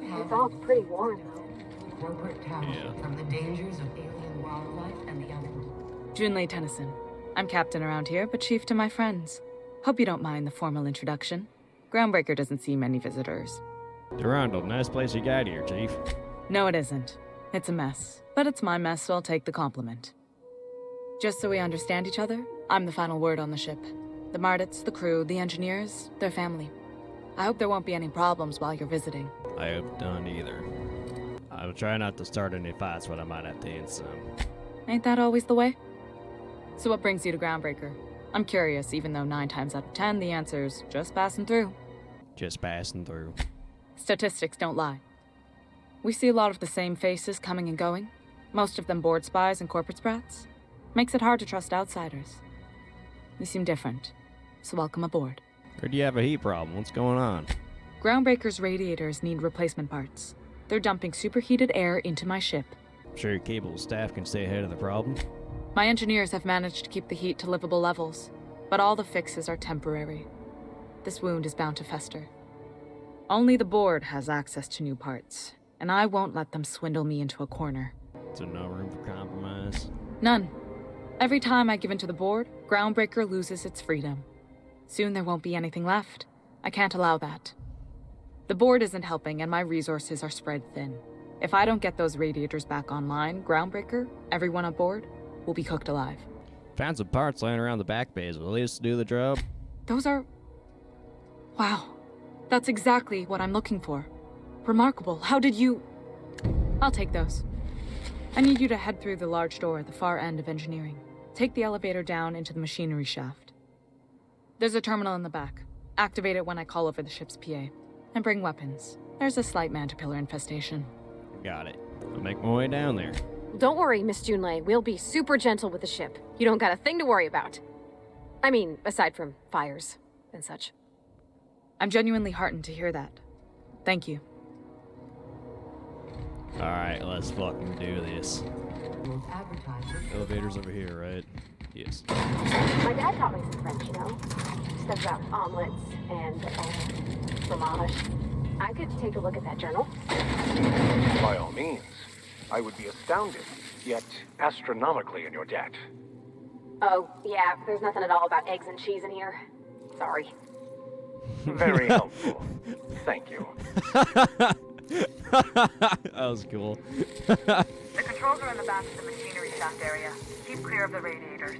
It's all pretty warm, though. corporate township from the dangers of alien wildlife and the elements. Junlei Tennyson. I'm captain around here, but chief to my friends. Hope you don't mind the formal introduction. Groundbreaker doesn't see many visitors. Durandal, nice place you got here, Chief. No, it isn't. It's a mess. But it's my mess, so I'll take the compliment. Just so we understand each other, I'm the final word on the ship. The Mardets, the crew, the engineers, their family. I hope there won't be any problems while you're visiting. I hope none either. I will try not to start any fights, but I might have to end some. Ain't that always the way? So what brings you to Groundbreaker? I'm curious, even though 9 times out of 10 the answer's just passing through. Just passing through. Statistics don't lie. We see a lot of the same faces coming and going, most of them board spies and corporate sprats. Makes it hard to trust outsiders. You seem different, so welcome aboard. Heard you have a heat problem. What's going on? Groundbreaker's radiators need replacement parts. They're dumping superheated air into my ship. I'm sure your cable staff can stay ahead of the problem. My engineers have managed to keep the heat to livable levels, but all the fixes are temporary. This wound is bound to fester. Only the board has access to new parts, and I won't let them swindle me into a corner. So no room for compromise? None. Every time I give in to the board, Groundbreaker loses its freedom. Soon there won't be anything left. I can't allow that. The board isn't helping, and my resources are spread thin. If I don't get those radiators back online, Groundbreaker, everyone aboard, will be cooked alive. Found some parts laying around the back bays. Will these do the job? Those are... Wow. That's exactly what I'm looking for. Remarkable. How did you... I'll take those. I need you to head through the large door at the far end of engineering. Take the elevator down into the machinery shaft. There's a terminal in the back. Activate it when I call over the ship's PA. And bring weapons. There's a slight mantipillar infestation. Got it. I'll make my way down there. Don't worry, Miss Junlei. We'll be super gentle with the ship. You don't got a thing to worry about. I mean, aside from fires and such. I'm genuinely heartened to hear that. Thank you. Alright, let's fucking do this. Elevator's over here, right? Yes. My dad taught me some French, you know? Stuff about omelets and fromage. I could take a look at that journal. By all means. I would be astounded, yet astronomically in your debt. Oh, yeah, there's nothing at all about eggs and cheese in here. Sorry. Very helpful. Thank you. That was cool. The controls are in the back of the machinery shaft area. Keep clear of the radiators.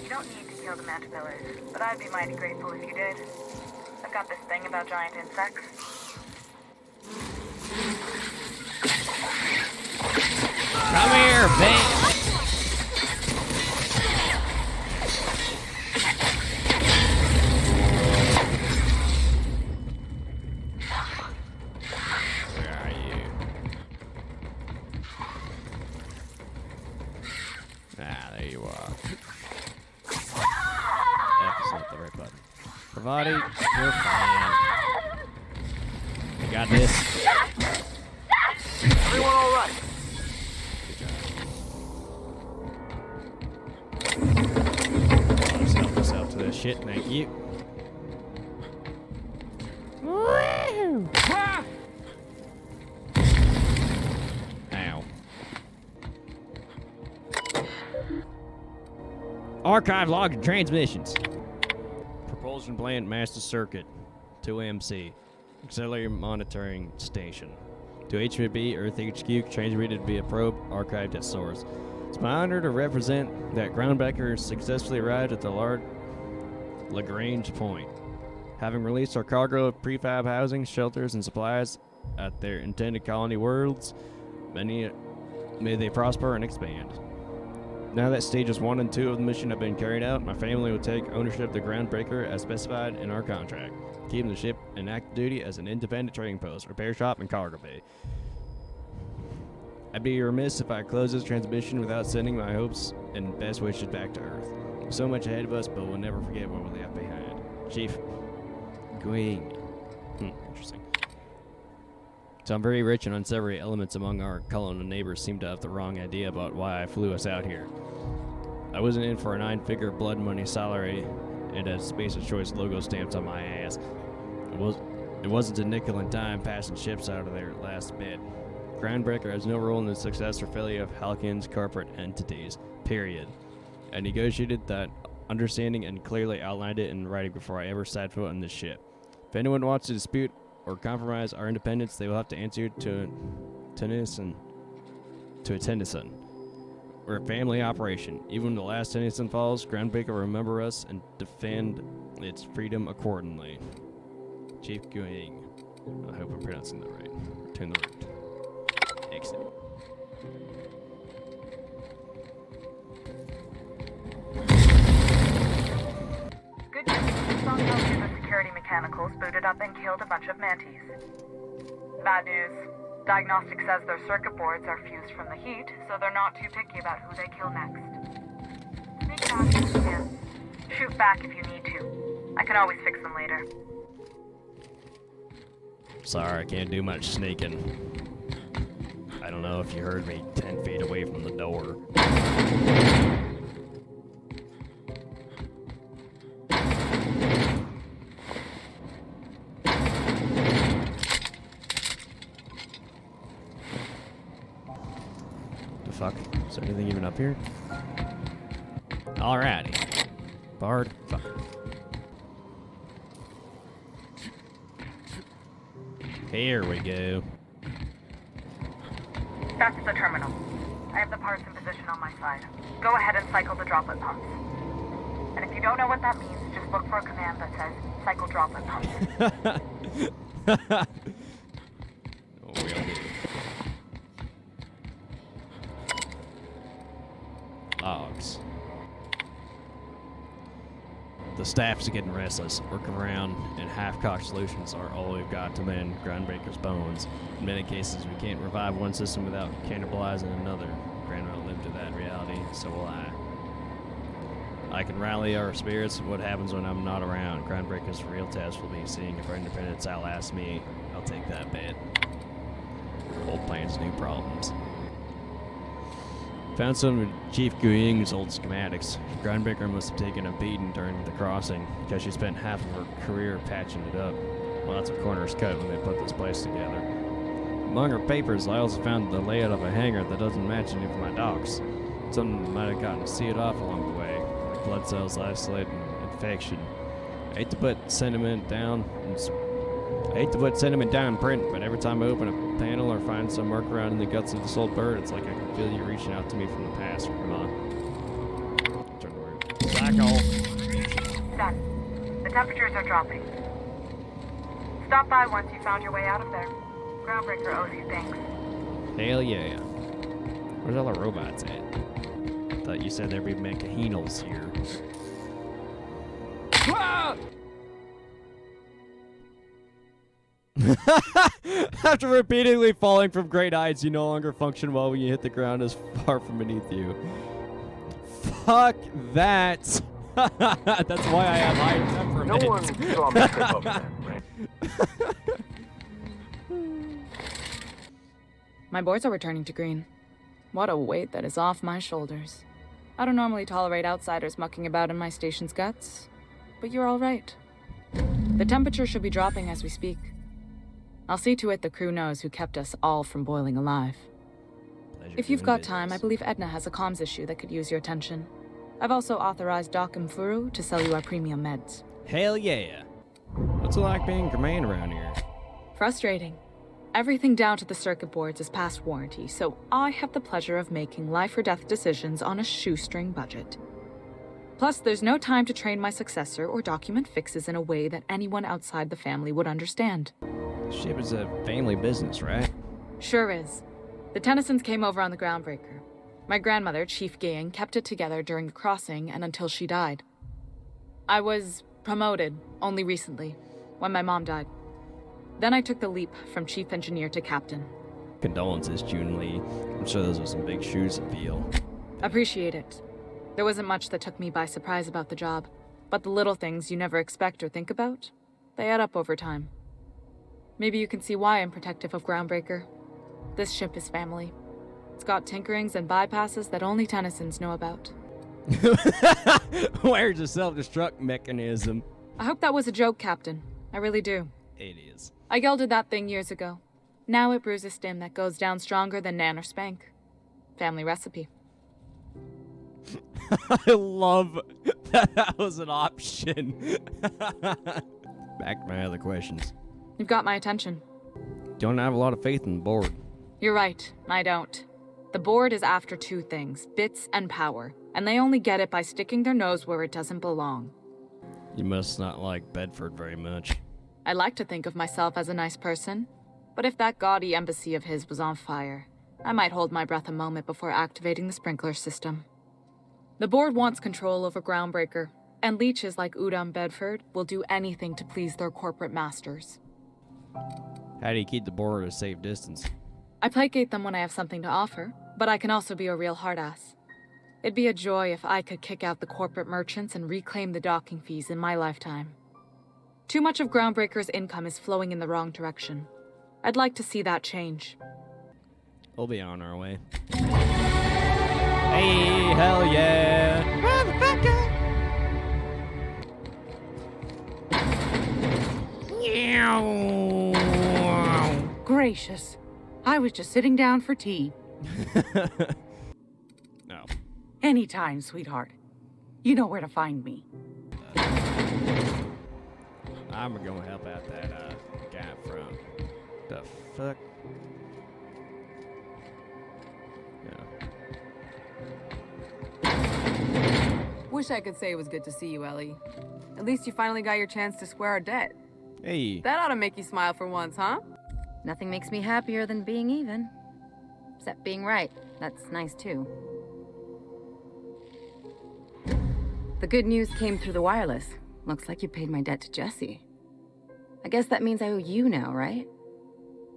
You don't need to kill the caterpillars, but I'd be mighty grateful if you did. I've got this thing about giant insects. Come here, bitch! Where are you? Ah, there you are. F is not the right button. Pravati, you're fine. You got this. Everyone all right? Just help myself to this shit, thank you. Woo! Ow. Archive log and transmissions. Propulsion plant master circuit. 2MC. Auxiliary monitoring station. To HVB Earth HQ, transmitted via probe, archived at source. It's my honor to represent that Groundbreaker successfully arrived at the large Lagrange point. Having released our cargo of prefab housing, shelters, and supplies at their intended colony worlds, may they prosper and expand. Now that stages 1 and 2 of the mission have been carried out, my family will take ownership of the Groundbreaker as specified in our contract, keeping the ship in active duty as an independent trading post, repair shop, and cargo bay. I'd be remiss if I close this transmission without sending my hopes and best wishes back to Earth. So much ahead of us, but we'll never forget what we left behind. Chief Gwing. Interesting. So I'm very rich and unsavory elements among our colonial neighbors seem to have the wrong idea about why I flew us out here. I wasn't in for a 9-figure blood money salary and a Space of Choice logo stamped on my ass. It wasn't a nickel and dime passing ships out of their last bid. Groundbreaker has no role in the success or failure of Halkin's corporate entities, period. I negotiated that understanding and clearly outlined it in writing before I ever set foot on this ship. If anyone wants to dispute or compromise our independence, they will have to answer to Tennyson. We're a family operation. Even when the last Tennyson falls, Groundbreaker will remember us and defend its freedom accordingly. Chief Guing. I hope I'm pronouncing that right. Return the route. Exit. Good news. Bonk helped the security mechanicals booted up and killed a bunch of mantis. Bad news. Diagnostics says their circuit boards are fused from the heat, so they're not too picky about who they kill next. Sneak back if you can. Shoot back if you need to. I can always fix them later. Sorry, I can't do much sneaking. I don't know if you heard me 10 feet away from the door. The fuck? Is there anything even up here? Alrighty. Bard. Fuck. Here we go. That's the terminal. I have the parts in position on my side. Go ahead and cycle the droplet pumps. And if you don't know what that means, just look for a command that says, cycle droplet pumps. Oh, we'll do. Logs. The staff's getting restless. Working around and half-cocked solutions are all we've got to mend Groundbreaker's bones. In many cases, we can't revive one system without cannibalizing another. Grandma lived to that reality, so will I. I can rally our spirits of what happens when I'm not around. Groundbreaker's real test will be seeing if our independence outlasts me. I'll take that bet. Old plans, new problems. Found some of Chief Guying's old schematics. Groundbreaker must have taken a beating during the crossing, because she spent half of her career patching it up. Well, that's what corners cut when they put this place together. Among her papers, I also found the layout of a hangar that doesn't match any of my docs. Something might have gotten sealed off along the way, like blood cells, isolate, and infection. I hate to put sentiment down in print, but every time I open a panel or find some workaround in the guts of this old bird, it's like I can feel you reaching out to me from the past. Come on. Turn the word. Black hole. Done. The temperatures are dropping. Stop by once you found your way out of there. Groundbreaker owes you thanks. Hell yeah. Where's all the robots at? Thought you said there'd be mechahinals here. After repeatedly falling from great heights, you no longer function well when you hit the ground as far from beneath you. Fuck that. That's why I have high temperament. No one saw me trip over that, right? My boards are returning to green. What a weight that is off my shoulders. I don't normally tolerate outsiders mucking about in my station's guts, but you're all right. The temperature should be dropping as we speak. I'll see to it the crew knows who kept us all from boiling alive. If you've got time, I believe Edna has a comms issue that could use your attention. I've also authorized Doc and Furu to sell you our premium meds. Hell yeah. What's it like being command around here? Frustrating. Everything down to the circuit boards is past warranty, so I have the pleasure of making life or death decisions on a shoestring budget. Plus, there's no time to train my successor or document fixes in a way that anyone outside the family would understand. Ship is a family business, right? Sure is. The Tennysons came over on the Groundbreaker. My grandmother, Chief Gaying, kept it together during the crossing and until she died. I was promoted only recently, when my mom died. Then I took the leap from chief engineer to captain. Condolences, June Lee. I'm sure those are some big shoes to fill. Appreciate it. There wasn't much that took me by surprise about the job, but the little things you never expect or think about, they add up over time. Maybe you can see why I'm protective of Groundbreaker. This ship is family. It's got tinkerings and bypasses that only Tennysons know about. Where's the self-destruct mechanism? I hope that was a joke, Captain. I really do. It is. I gelded that thing years ago. Now it brews a stim that goes down stronger than Nan or Spank. Family recipe. I love that was an option. Back to my other questions. You've got my attention. Don't have a lot of faith in the board. You're right, I don't. The board is after two things, bits and power, and they only get it by sticking their nose where it doesn't belong. You must not like Bedford very much. I like to think of myself as a nice person, but if that gaudy embassy of his was on fire, I might hold my breath a moment before activating the sprinkler system. The board wants control over Groundbreaker, and leeches like Udom Bedford will do anything to please their corporate masters. How do you keep the board at a safe distance? I placate them when I have something to offer, but I can also be a real hard-ass. It'd be a joy if I could kick out the corporate merchants and reclaim the docking fees in my lifetime. Too much of Groundbreaker's income is flowing in the wrong direction. I'd like to see that change. We'll be on our way. Hey, hell yeah! Motherfucker! Gracious. I was just sitting down for tea. No. Anytime, sweetheart. You know where to find me. I'm gonna help out that guy from the fuck. Yeah. Wish I could say it was good to see you, Ellie. At least you finally got your chance to square our debt. Hey. That ought to make you smile for once, huh? Nothing makes me happier than being even. Except being right. That's nice, too. The good news came through the wireless. Looks like you paid my debt to Jesse. I guess that means I owe you now, right?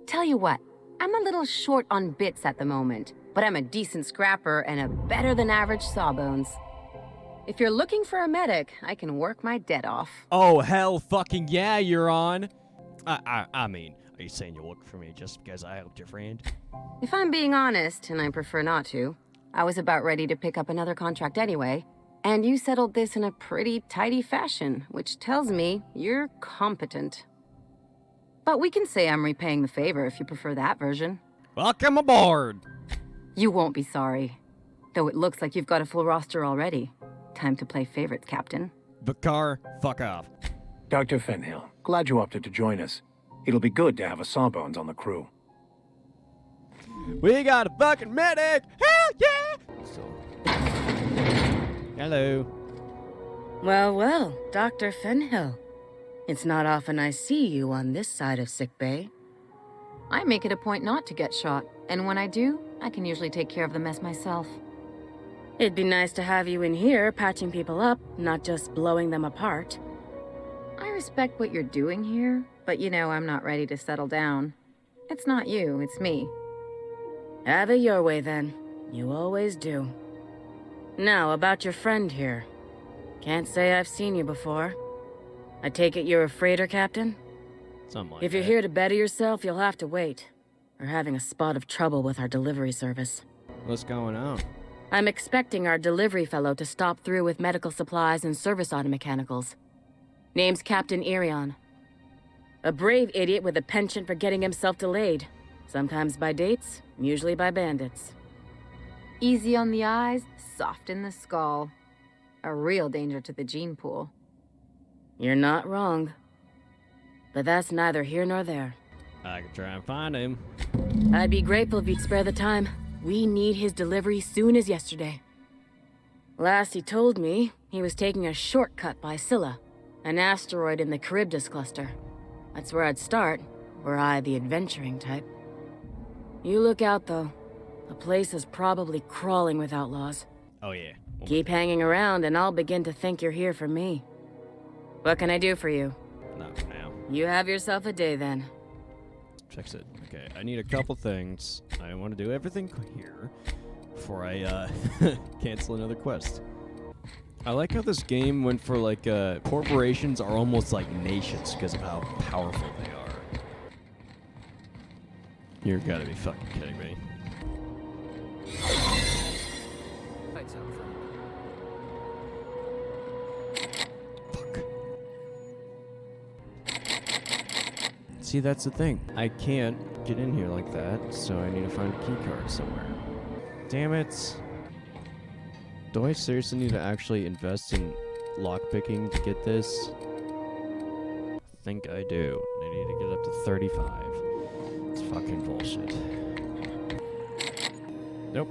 Tell you what, I'm a little short on bits at the moment, but I'm a decent scrapper and a better-than-average sawbones. If you're looking for a medic, I can work my debt off. Oh, hell fucking yeah, you're on. I mean, are you saying you'll look for me just because I helped your friend? If I'm being honest, and I prefer not to, I was about ready to pick up another contract anyway, and you settled this in a pretty tidy fashion, which tells me you're competent. But we can say I'm repaying the favor if you prefer that version. Welcome aboard! You won't be sorry. Though it looks like you've got a full roster already. Time to play favorites, Captain. Bakar, fuck off. Dr. Fenhill, glad you opted to join us. It'll be good to have a Sawbones on the crew. We got a fucking medic! Hell yeah! Hello. Well, well, Dr. Fenhill. It's not often I see you on this side of sickbay. I make it a point not to get shot, and when I do, I can usually take care of the mess myself. It'd be nice to have you in here patching people up, not just blowing them apart. I respect what you're doing here, but you know I'm not ready to settle down. It's not you, it's me. Have it your way then. You always do. Now, about your friend here. Can't say I've seen you before. I take it you're a freighter captain? Something like If you're that. here to better yourself, you'll have to wait. We're having a spot of trouble with our delivery service. What's going on? I'm expecting our delivery fellow to stop through with medical supplies and service auto mechanicals. Name's Captain Irion. A brave idiot with a penchant for getting himself delayed. Sometimes by dates, usually by bandits. Easy on the eyes, soft in the skull. A real danger to the gene pool. You're not wrong. But that's neither here nor there. I can try and find him. I'd be grateful if you'd spare the time. We need his delivery soon as yesterday. Last he told me, he was taking a shortcut by Scylla, an asteroid in the Charybdis cluster. That's where I'd start, were I the adventuring type. You look out, though. The place is probably crawling with outlaws. Oh, yeah. Keep hanging around, and I'll begin to think you're here for me. What can I do for you? Not for now. You have yourself a day, then. Fix it. Okay, I need a couple things. I want to do everything here before I cancel another quest. I like how this game went for like corporations are almost like nations because of how powerful they are. You're gotta be fucking kidding me. See, that's the thing. I can't get in here like that, so I need to find a key card somewhere. Damn it. Do I seriously need to actually invest in lockpicking to get this? I think I do. I need to get up to 35. It's fucking bullshit. Nope.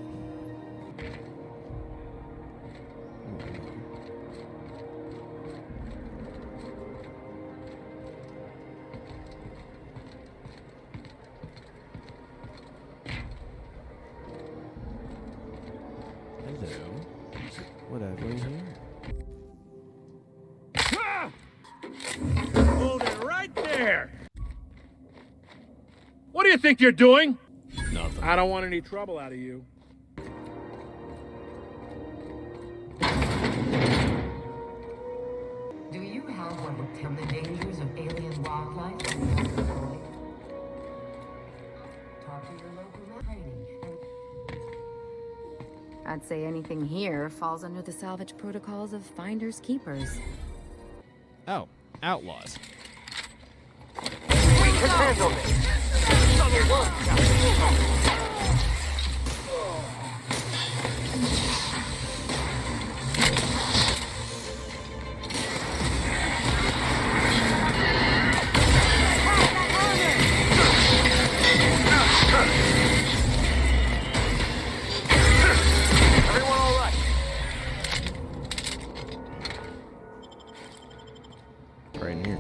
Whatever here. Hold it right there! What do you think you're doing? Nothing. I don't want any trouble out of you. Do you have what would tell the dangers of alien wildlife? Talk to your local training and I'd say anything here falls under the salvage protocols of finders keepers. Oh, outlaws. We can handle this. Subtle work. Everyone all right? Right in here.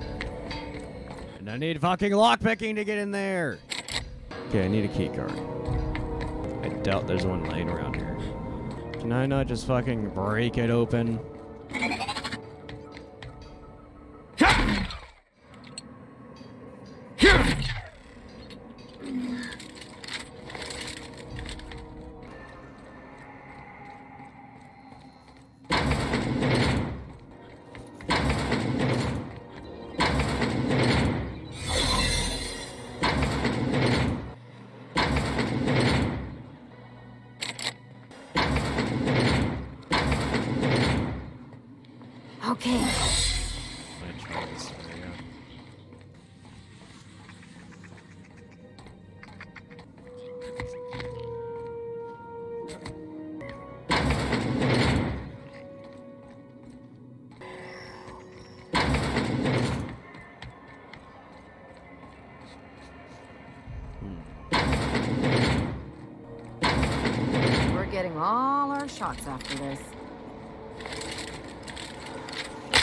And I need fucking lockpicking to get in there. Okay, I need a key card. I doubt there's one laying around here. Can I not just fucking break it open? Okay. Might try this area. We're getting all our shots after this.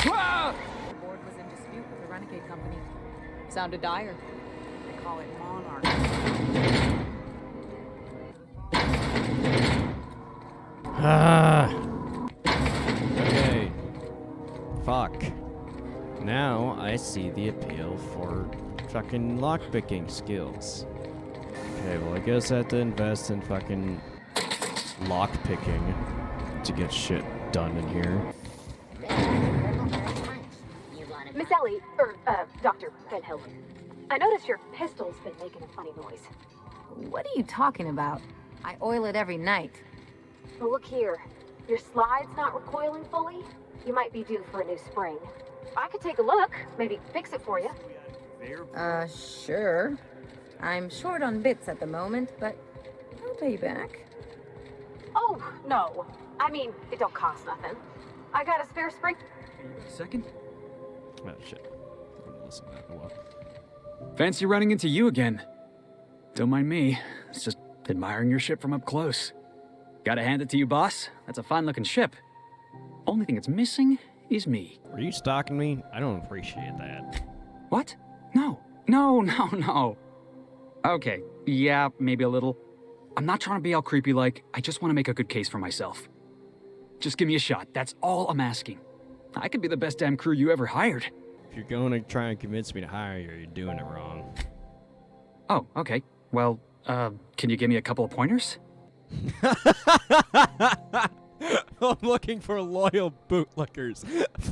The board was in dispute with the Renegade Company. Sounded dire. They call it Monarch. Okay. Fuck. Now I see the appeal for fucking lockpicking skills. Okay, well I guess I have to invest in fucking lockpicking to get shit done in here. Miss Ellie, Dr. Van Hill. I noticed your pistol's been making a funny noise. What are you talking about? I oil it every night. Well, look here. Your slide's not recoiling fully. You might be due for a new spring. I could take a look, maybe fix it for you. Sure. I'm short on bits at the moment, but I'll pay you back. Oh, no. I mean, it don't cost nothing. I got a spare spring. Second? Oh shit. Listen to that. Oh, well. Fancy running into you again. Don't mind me. It's just admiring your ship from up close. Gotta hand it to you, boss. That's a fine-looking ship. Only thing it's missing is me. Were you stalking me? I don't appreciate that. What? No. Okay, yeah, maybe a little. I'm not trying to be all creepy-like. I just want to make a good case for myself. Just give me a shot. That's all I'm asking. I could be the best damn crew you ever hired. If you're going to try and convince me to hire you, you're doing it wrong. Oh, okay. Well, can you give me a couple of pointers? I'm looking for loyal bootlickers.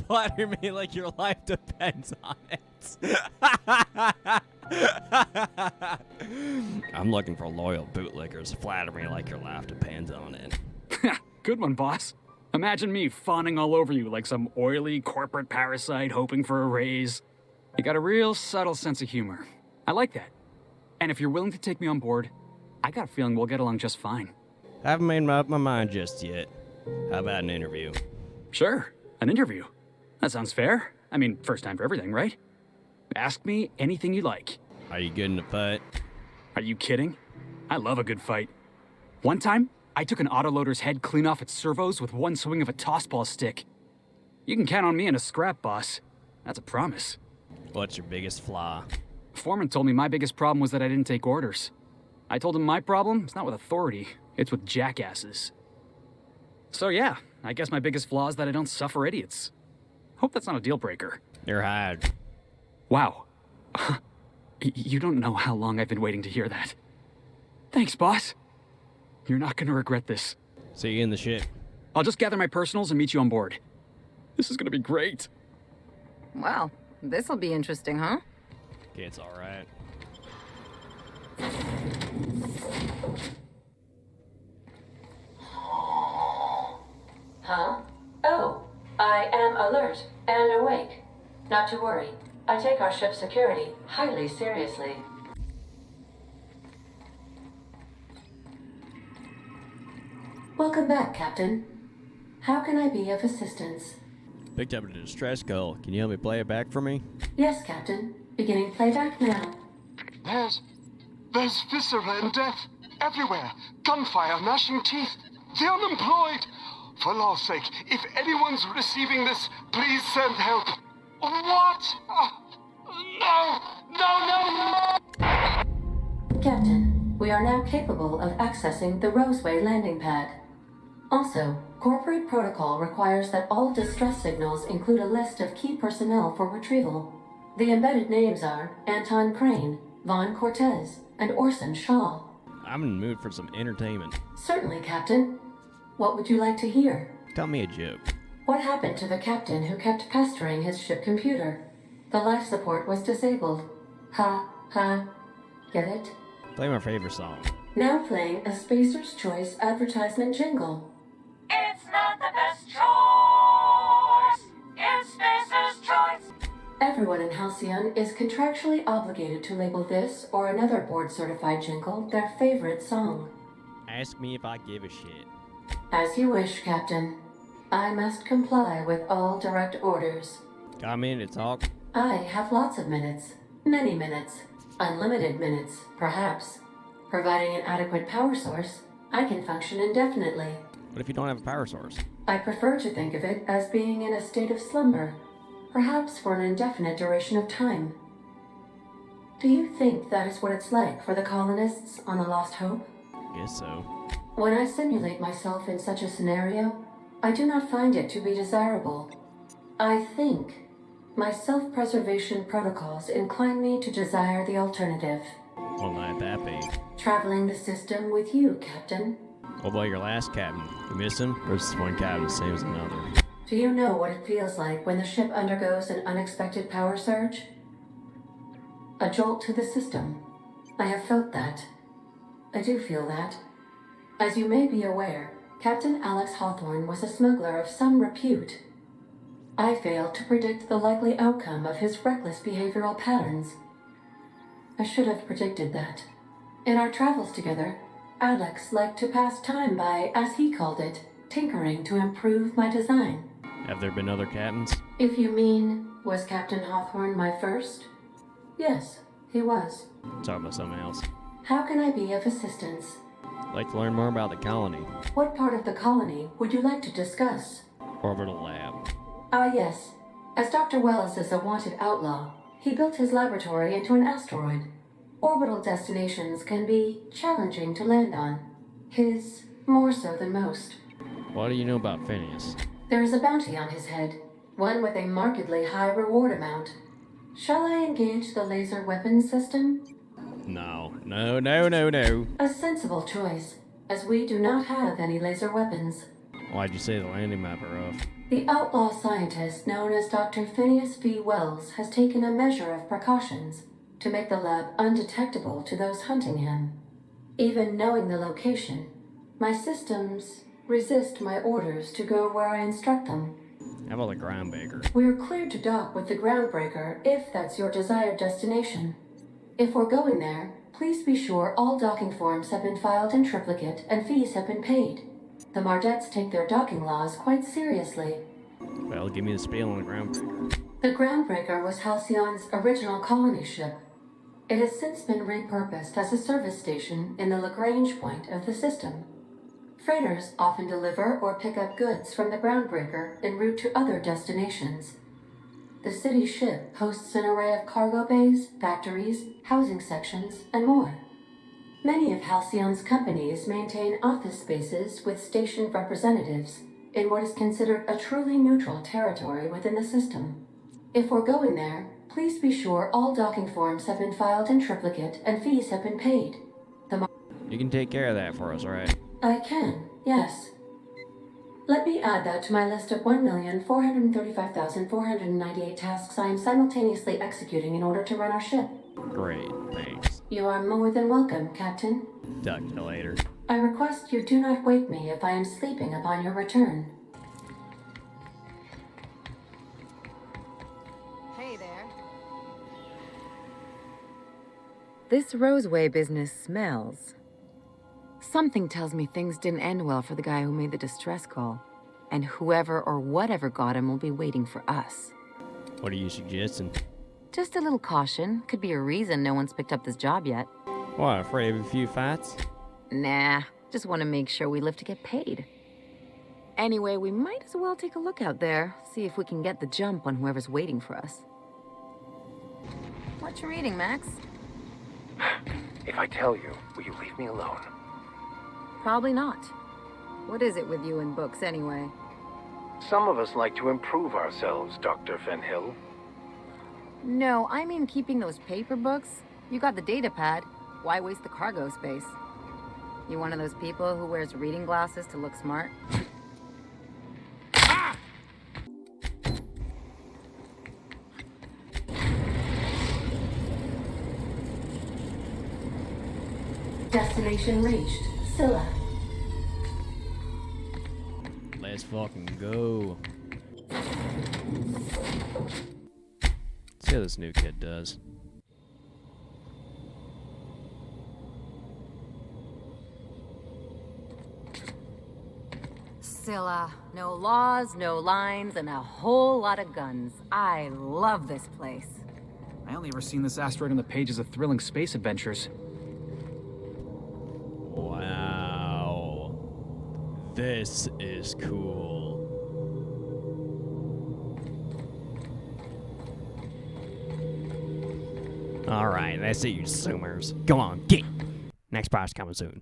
Flatter me like your life depends on it. I'm looking for loyal bootlickers. Flatter me like your life depends on it. Good one, boss. Imagine me fawning all over you like some oily corporate parasite hoping for a raise. You got a real subtle sense of humor. I like that. And if you're willing to take me on board, I got a feeling we'll get along just fine. Haven't made up my mind just yet. How about an interview? Sure, an interview. That sounds fair. I mean, first time for everything, right? Ask me anything you like. Are you good in a fight? Are you kidding? I love a good fight. One time, I took an autoloader's head clean off its servos with one swing of a tossball stick. You can count on me in a scrap, boss. That's a promise. What's your biggest flaw? Foreman told me my biggest problem was that I didn't take orders. I told him my problem is not with authority, it's with jackasses. So yeah, I guess my biggest flaw is that I don't suffer idiots. Hope that's not a deal breaker. You're hired. Wow. You don't know how long I've been waiting to hear that. Thanks, boss. You're not gonna regret this. See you in the ship. I'll just gather my personals and meet you on board. This is gonna be great. Wow, this'll be interesting, huh? Okay, it's alright. Huh? Oh, I am alert and awake. Not to worry. I take our ship's security highly seriously. Welcome back, Captain. How can I be of assistance? Picked up a distress call. Can you help me play it back for me? Yes, Captain. Beginning playback now. There's viscera and death everywhere. Gunfire, gnashing teeth. The unemployed. For law's sake, if anyone's receiving this, please send help. What? No! Captain, we are now capable of accessing the Roseway landing pad. Also, corporate protocol requires that all distress signals include a list of key personnel for retrieval. The embedded names are Anton Crane, Vaughn Cortez, and Orson Shaw. I'm in the mood for some entertainment. Certainly, Captain. What would you like to hear? Tell me a joke. What happened to the captain who kept pestering his ship computer? The life support was disabled. Ha, ha. Get it? Play my favorite song. Now playing a Spacer's Choice advertisement jingle. It's not the best choice. It's Everyone in Halcyon is contractually obligated to label this or another board-certified jingle their favorite song. Ask me if I give a shit. As you wish, Captain. I must comply with all direct orders. Got a minute to talk? I have lots of minutes. Many minutes. Unlimited minutes, perhaps. Providing an adequate power source, I can function indefinitely. What if you don't have a power source? I prefer to think of it as being in a state of slumber, perhaps for an indefinite duration of time. Do you think that is what it's like for the colonists on the Lost Hope? Guess so. When I simulate myself in such a scenario, I do not find it to be desirable. I think my self-preservation protocols incline me to desire the alternative. What might that be? Traveling the system with you, Captain. What about your last captain? You miss him? Or is one captain the same as another? Do you know what it feels like when the ship undergoes an unexpected power surge? A jolt to the system. I have felt that. I do feel that. As you may be aware, Captain Alex Hawthorne was a smuggler of some repute. I failed to predict the likely outcome of his reckless behavioral patterns. I should have predicted that. In our travels together, Alex liked to pass time by, as he called it, tinkering to improve my design. Have there been other captains? If you mean, was Captain Hawthorne my first? Yes, he was. Talking about something else. How can I be of assistance? I'd like to learn more about the colony. What part of the colony would you like to discuss? Orbital lab. Ah, yes. As Dr. Wells is a wanted outlaw, he built his laboratory into an asteroid. Orbital destinations can be challenging to land on. His more so than most. What do you know about Phineas? There is a bounty on his head, one with a markedly high reward amount. Shall I engage the laser weapons system? No. A sensible choice, as we do not have any laser weapons. Why'd you say the landing map are off? The outlaw scientist known as Dr. Phineas V. Wells has taken a measure of precautions to make the lab undetectable to those hunting him. Even knowing the location, my systems resist my orders to go where I instruct them. How about the groundbreaker? We're cleared to dock with the groundbreaker if that's your desired destination. If we're going there, please be sure all docking forms have been filed in triplicate and fees have been paid. The Mardettes take their docking laws quite seriously. Well, give me the spiel on the groundbreaker. The groundbreaker was Halcyon's original colony ship. It has since been repurposed as a service station in the Lagrange point of the system. Freighters often deliver or pick up goods from the groundbreaker en route to other destinations. The city ship hosts an array of cargo bays, factories, housing sections, and more. Many of Halcyon's companies maintain office spaces with stationed representatives in what is considered a truly neutral territory within the system. If we're going there, please be sure all docking forms have been filed in triplicate and fees have been paid. You can take care of that for us, right? I can, yes. Let me add that to my list of 1,435,498 tasks I am simultaneously executing in order to run our ship. Great, thanks. You are more than welcome, Captain. Talk to you later. I request you do not wake me if I am sleeping upon your return. Hey there. This Roseway business smells. Something tells me things didn't end well for the guy who made the distress call. And whoever or whatever got him will be waiting for us. What are you suggesting? Just a little caution. Could be a reason no one's picked up this job yet. What, afraid of a few fights? Nah, just want to make sure we live to get paid. Anyway, we might as well take a look out there, see if we can get the jump on whoever's waiting for us. What you reading, Max? If I tell you, will you leave me alone? Probably not. What is it with you and books, anyway? Some of us like to improve ourselves, Dr. Fenhill. No, I mean keeping those paper books. You got the data pad. Why waste the cargo space? You one of those people who wears reading glasses to look smart? Destination reached. Scylla. Let's fucking go. See how this new kid does. Scylla. No laws, no lines, and a whole lot of guns. I love this place. I only ever seen this asteroid on the pages of thrilling space adventures. Wow. This is cool. Alright, that's it, you zoomers. Go on, get! Next part's coming soon.